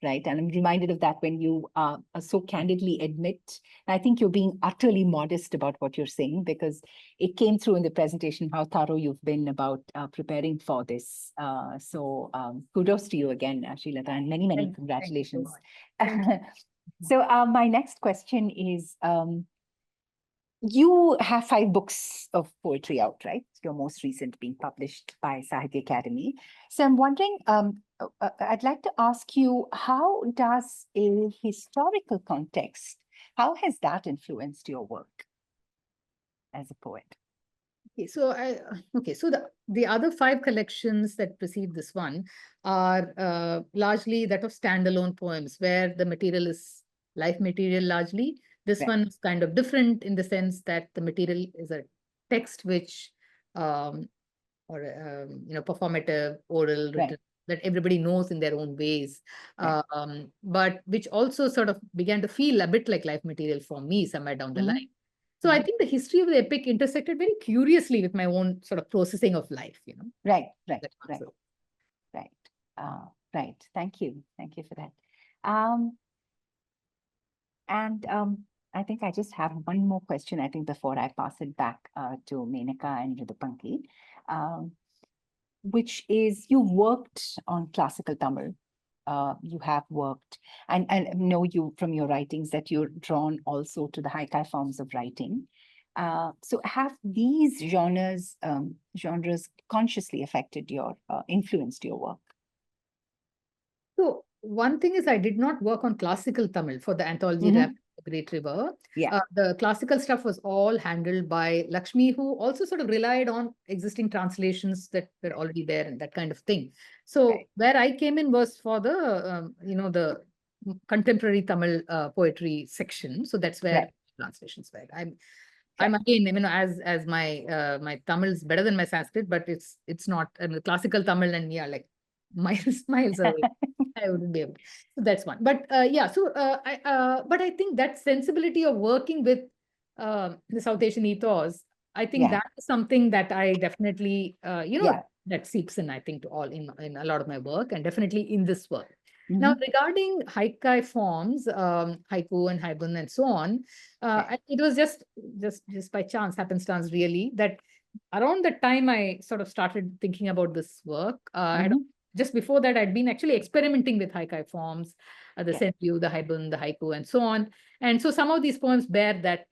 right? And I'm reminded of that when you so candidly admit, and I think you're being utterly modest about what you're saying, because it came through in the presentation how thorough you've been about preparing for this. So kudos to you again, Srilata, and many, many congratulations. So my next question is, you have 5 books of poetry out, right? Your most recent being published by Sahitya Akademi. So I'm wondering, I'd like to ask you, how does a historical context, how has that influenced your work as a poet? Okay, so the other 5 collections that precede this one are largely that of standalone poems, where the material is life material largely. This one is kind of different in the sense that the material is a text which, performative, oral, written, that everybody knows in their own ways, but which also sort of began to feel a bit like life material for me somewhere down the line. So I think the history of the epic intersected very curiously with my own sort of processing of life, Right. Thank you for that. And I think I just have one more question, I think, before I pass it back to Menaka and Ridupanki, which is, you worked on classical Tamil. You have worked, and know you from your writings that you're drawn also to the haikai forms of writing. So have these genres consciously affected your, influenced your work? So one thing is, I did not work on classical Tamil for the anthology Rap, The Great River. The classical stuff was all handled by Lakshmi, who also sort of relied on existing translations that were already there and that kind of thing. So where I came in was for the, the contemporary Tamil poetry section. So that's where translations were. I'm again, as my Tamil is better than my Sanskrit, but it's not classical Tamil, and miles away. I wouldn't be able to. So that's one. But but I think that sensibility of working with the South Asian ethos, I think that is something that I definitely, that seeps in, I think, to all in a lot of my work, and definitely in this work. Now, regarding haikai forms, haiku and haibun and so on, it was just by chance, really, that around the time I sort of started thinking about this work, I had just before that, I'd been actually experimenting with haikai forms, the senryu, the haibun, the haiku, and so on. And so some of these poems bear that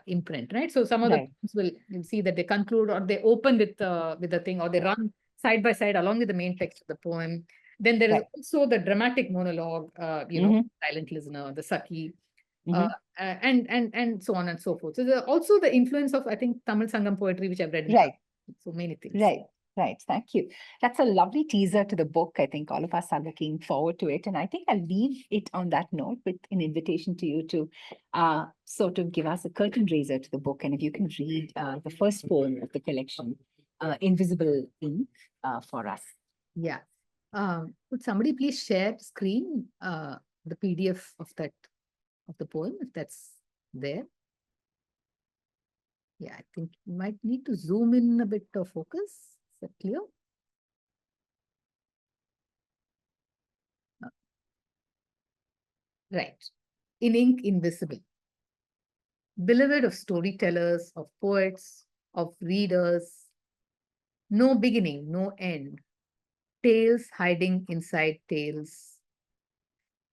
imprint, right? So some of the poems you'll see that they conclude or they open with the thing, or they run side by side along with the main text of the poem. Then there is also the dramatic monologue, silent listener, the Saki, and so on and so forth. So there's also the influence of, I think, Tamil Sangam poetry, which I've read. So many things. Right. Thank you. That's a lovely teaser to the book. I think all of us are looking forward to it. And I think I'll leave it on that note with an invitation to you to sort of give us a curtain raiser to the book. And if you can read the first poem of the collection, Invisible Ink, for us. Yeah. Would somebody please share screen, the PDF of the poem, if that's there? Yeah, I think you might need to zoom in a bit of focus. Is that clear? Right. In ink, invisible. Beloved of storytellers, of poets, of readers. No beginning, no end. Tales hiding inside tales.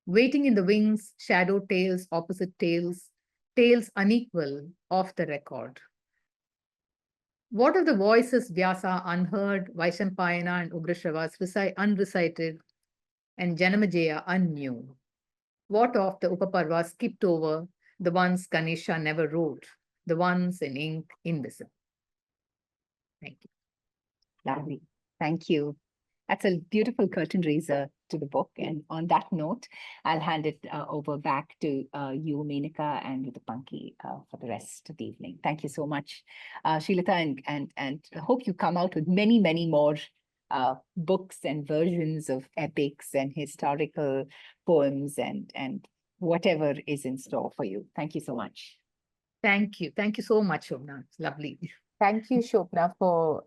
Waiting in the wings, shadow tales, opposite tales, tales unequal, off the record. What of the voices Vyasa unheard, Vaishampayana and Ugrasravas unrecited, and Janamajaya unknew? What of the Upaparvas skipped over, the ones Ganesha never wrote, the ones in ink invisible? Thank you. Lovely. Thank you. That's a beautiful curtain raiser to the book. And on that note, I'll hand it over back to you, Menaka, and Ritu for the rest of the evening. Thank you so much, Srilata, and I hope you come out with many, many more books and versions of epics and historical poems and whatever is in store for you. Thank you so much. Thank you. Thank you so much, Shobhana. It's lovely. Thank you, Shobhana, for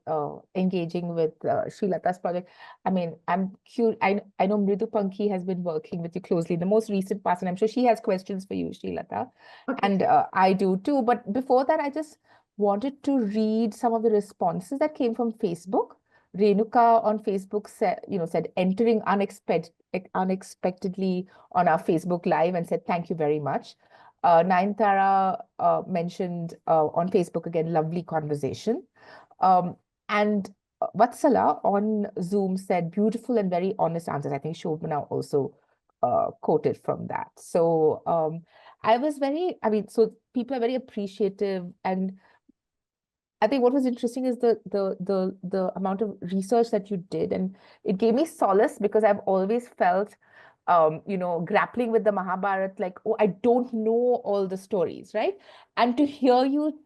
engaging with Srilata's project. I mean, I'm curious. I know Mridu Panki has been working with you closely in the most recent past, and I'm sure she has questions for you, Srilata. Okay. And I do too. But before that, I just wanted to read some of the responses that came from Facebook. Renuka on Facebook said entering unexpectedly on our Facebook Live and said, thank you very much. Nayanthara mentioned on Facebook again, lovely conversation. And Vatsala on Zoom said, beautiful and very honest answers. I think Shobhana also quoted from that. So so people are very appreciative, and I think what was interesting is the amount of research that you did, and it gave me solace because I've always felt grappling with the Mahabharata, like, oh, I don't know all the stories, right? And to hear you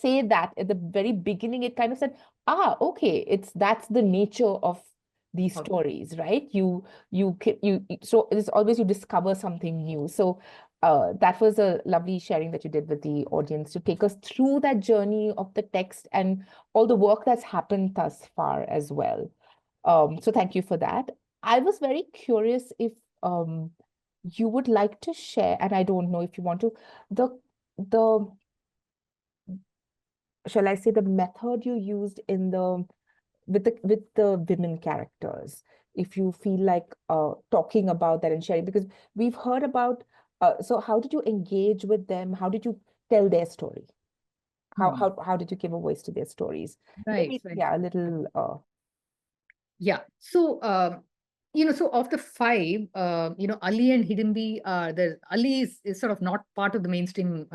say that at the very beginning, it kind of said, okay, that's the nature of these stories, right? So it's always you discover something new. So that was a lovely sharing that you did with the audience to take us through that journey of the text and all the work that's happened thus far as well. So thank you for that. I was very curious if you would like to share, and I don't know if you want to, the shall I say the method you used in with the women characters, if you feel like talking about that and sharing, because we've heard about, so how did you engage with them? How did you tell their story? How did you give a voice to their stories? Right. Maybe, yeah, a little. Yeah. So, so of the five, Alli and Hidimbi, Alli is sort of not part of the mainstream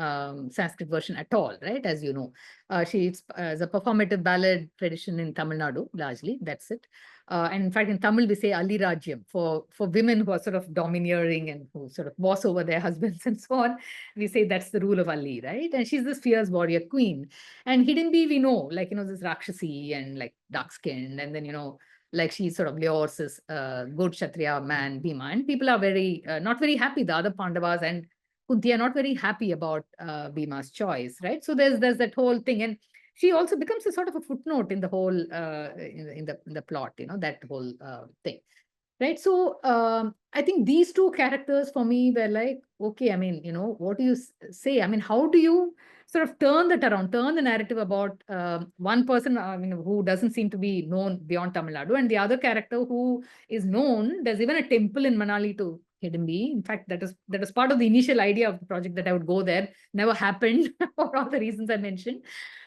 Sanskrit version at all, right? As you know, she's a performative ballad tradition in Tamil Nadu, largely. That's it. And in fact, in Tamil, we say Alli Rajyam for women who are sort of domineering and who sort of boss over their husbands and so on. We say that's the rule of Alli, right? And she's this fierce warrior queen. And Hidimbi, we know, like, this Rakshasi and like dark-skinned, and then, like she sort of lures this good Kshatriya man, Bhima, and people are very not very happy. The other Pandavas and Kunti are not very happy about Bhima's choice, right? So there's that whole thing, and she also becomes a sort of a footnote in the whole in the plot, that whole thing. right? So I think these two characters for me were like, okay, I mean, what do you say? I mean, how do you sort of turn that around, turn the narrative about one person, I mean, who doesn't seem to be known beyond Tamil Nadu, and the other character who is known. There's even a temple in Manali to Hidimbi. In fact, that is part of the initial idea of the project, that I would go there. Never happened for all the reasons I mentioned.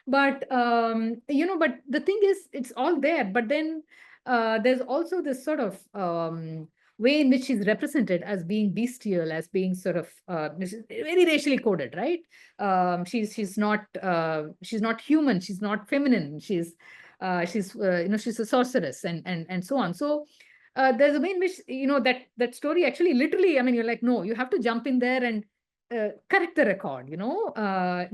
But but the thing is, it's all there. But then there's also this sort of way in which she's represented as being bestial, as being sort of very racially coded, right? She's not human, she's not feminine, she's she's a sorceress, and so on. So there's a way in which that story actually literally, I mean, you're like, no, you have to jump in there and correct the record,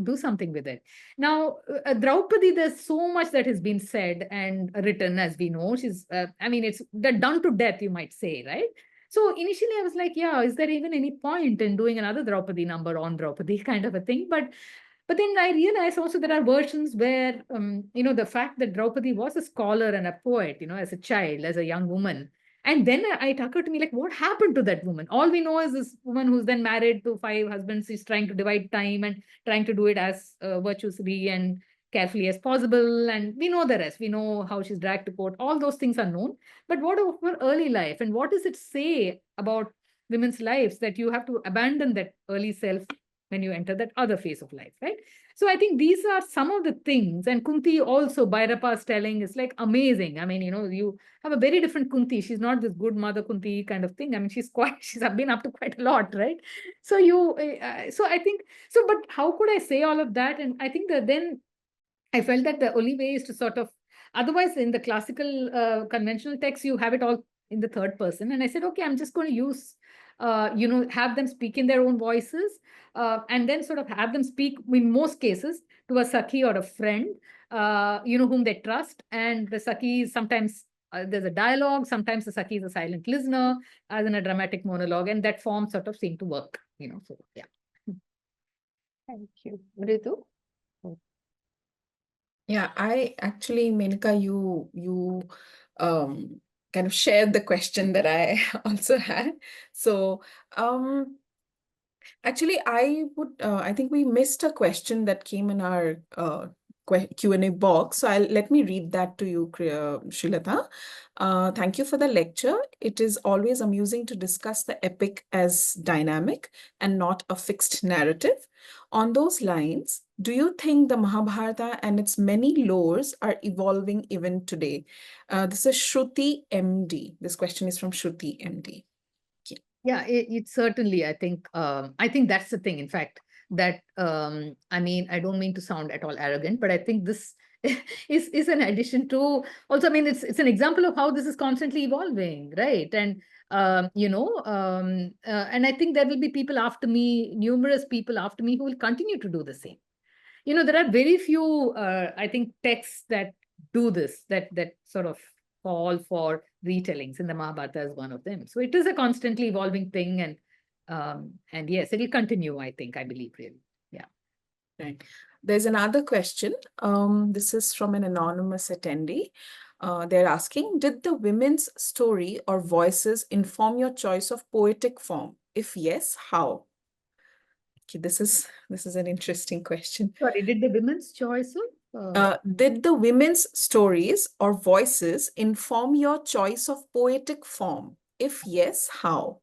do something with it. Now, Draupadi, there's so much that has been said and written, as we know. She's, I mean, it's done to death, you might say, right? So initially I was like, yeah, is there even any point in doing another Draupadi number on Draupadi kind of a thing? But then I realized also there are versions where, the fact that Draupadi was a scholar and a poet, as a child, as a young woman. And then it occurred to me, like, what happened to that woman? All we know is this woman who's then married to 5 husbands. She's trying to divide time and trying to do it as virtuously and carefully as possible. And we know the rest. We know how she's dragged to court. All those things are known. But what of her early life? And what does it say about women's lives that you have to abandon that early self when you enter that other phase of life, right? So I think these are some of the things. And Kunti also, Bhairappa's telling is like amazing. I mean, you have a very different Kunti. She's not this good mother Kunti kind of thing. I mean, she's been up to quite a lot, right? So so I think, so, but how could I say all of that? And I think that then I felt that the only way is to sort of, otherwise in the classical conventional text, you have it all in the third person. And I said, okay, I'm just going to use, have them speak in their own voices, and then sort of have them speak in most cases to a Sakhi or a friend, whom they trust. And the Sakhi is sometimes, there's a dialogue, sometimes the Sakhi is a silent listener, as in a dramatic monologue, and that form sort of seemed to work, so yeah. Thank you. Mridu? Yeah, I actually, Menaka, you kind of shared the question that I also had. So actually, I think we missed a question that came in our Q&A box. So let me read that to you, Srilata. Thank you for the lecture. It is always amusing to discuss the epic as dynamic and not a fixed narrative. On those lines, do you think the Mahabharata and its many lores are evolving even today? This is Shruti MD. This question is from Shruti MD. Yeah, it certainly, I think that's the thing, in fact, that, I mean, I don't mean to sound at all arrogant, but I think this is an addition to, also, I mean, it's an example of how this is constantly evolving, right? And, and I think there will be people after me, numerous people after me who will continue to do the same. There are very few, I think, texts that do this, that sort of call for retellings, and the Mahabharata is one of them. So it is a constantly evolving thing, and yes, it'll continue, I think, I believe, really. Yeah. Right. There's another question. This is from an anonymous attendee. They're asking, did the women's story or voices inform your choice of poetic form? If yes, how? Okay, this is an interesting question. Sorry, did the women's choice of? Did the women's stories or voices inform your choice of poetic form? If yes, how?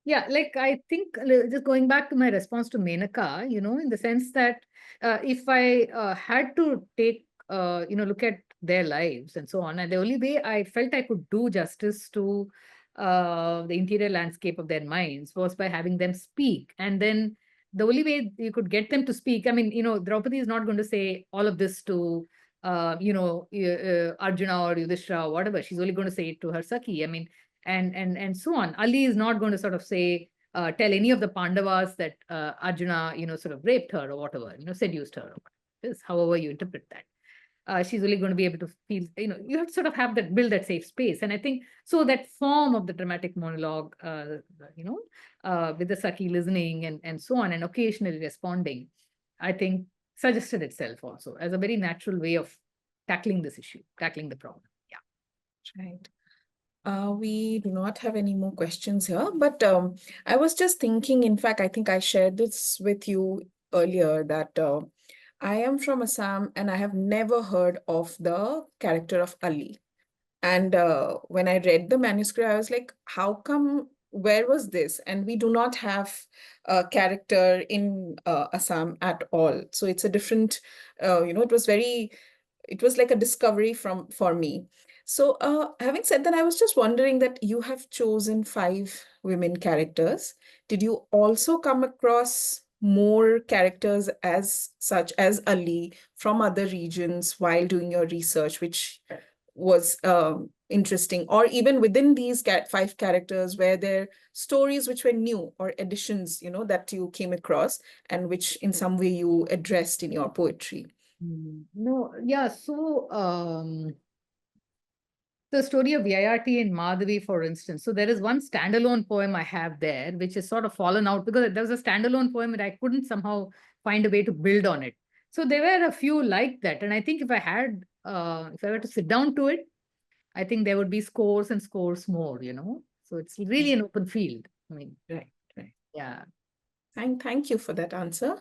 Yeah, like I think, just going back to my response to Menaka, in the sense that if I had to take, look at their lives and so on, and the only way I felt I could do justice to the interior landscape of their minds was by having them speak. And then the only way you could get them to speak, I mean, Draupadi is not going to say all of this to, Arjuna or Yudhishthira or whatever. She's only going to say it to her Sakhi. I mean, and so on. Alli is not going to sort of say, tell any of the Pandavas that Arjuna, sort of raped her or whatever, seduced her, or whatever, however you interpret that. She's only going to be able to feel, you have to sort of have that, build that safe space. And I think, so that form of the dramatic monologue, with the Sakhi listening and so on, and occasionally responding, I think suggested itself also as a very natural way of tackling this issue, tackling the problem. Yeah. Right. We do not have any more questions here, but I was just thinking, in fact, I think I shared this with you earlier that I am from Assam and I have never heard of the character of Alli. And when I read the manuscript, I was like, how come, where was this? And we do not have a character in Assam at all. So it's a different, it was like a discovery for me. So having said that, I was just wondering that you have chosen 5 women characters. Did you also come across more characters as such as Ali from other regions while doing your research, which was interesting? Or even within these 5 characters, were there stories which were new or additions, that you came across and which in some way you addressed in your poetry? No, yeah, so the story of Yayati and Madhavi, for instance. So there is one standalone poem I have there, which is sort of fallen out because there was a standalone poem and I couldn't somehow find a way to build on it. So there were a few like that. And I think if I were to sit down to it, I think there would be scores and scores more, So it's really an open field. I mean, Right. yeah. Thank you for that answer.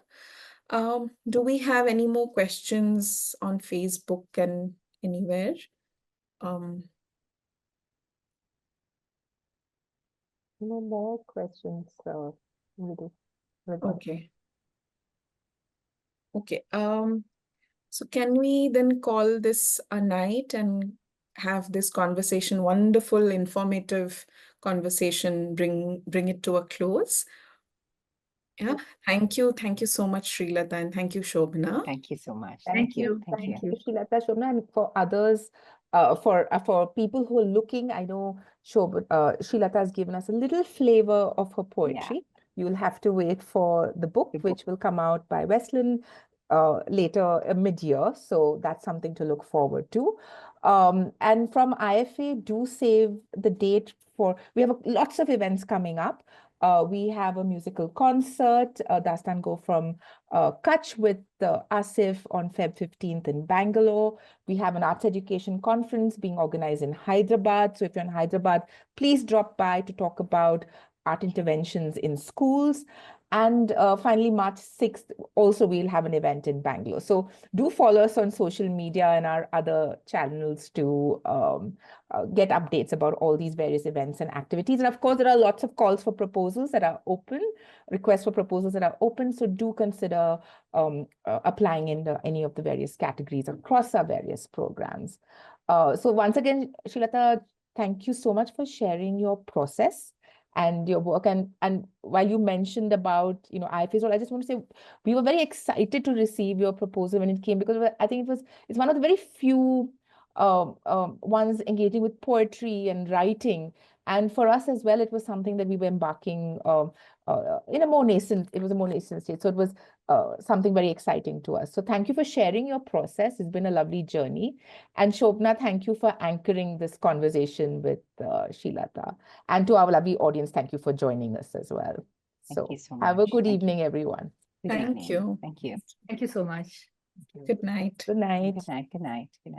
Do we have any more questions on Facebook and anywhere? No more questions, Vidhi. Okay. Okay. So can we then call this a night and have this conversation, wonderful, informative conversation, bring it to a close? Yeah. Thank you so much, Srilata, and thank you, Shobhana. Thank you so much. Thank you. Thank you, Srilata, Shobhana, and for others, for people who are looking, I know Srilata has given us a little flavor of her poetry. You'll have to wait for the book, which will come out by Westland later mid-year. So that's something to look forward to. And from IFA, do save the date we have lots of events coming up. We have a musical concert, Dastan Go from Kutch with Asif on Feb 15th in Bangalore. We have an arts education conference being organized in Hyderabad. So if you're in Hyderabad, please drop by to talk about art interventions in schools. And finally, March 6th, also we'll have an event in Bangalore. So do follow us on social media and our other channels to get updates about all these various events and activities. And of course, there are lots of calls for proposals that are open, requests for proposals that are open. So do consider applying in any of the various categories across our various programs. So once again, Srilata, thank you so much for sharing your process and your work. And while you mentioned about, IFA, I just want to say we were very excited to receive your proposal when it came, because I think it's one of the very few ones engaging with poetry and writing. And for us as well, it was something that we were embarking in a more nascent state. So it was something very exciting to us. So thank you for sharing your process. It's been a lovely journey. And Shobhana, thank you for anchoring this conversation with Srilata. And to our lovely audience, thank you for joining us as well. Thank you so much. Have a good evening, everyone. Thank you. Thank you. Thank you so much. Good night. Good night. Good night. Good night. Good night.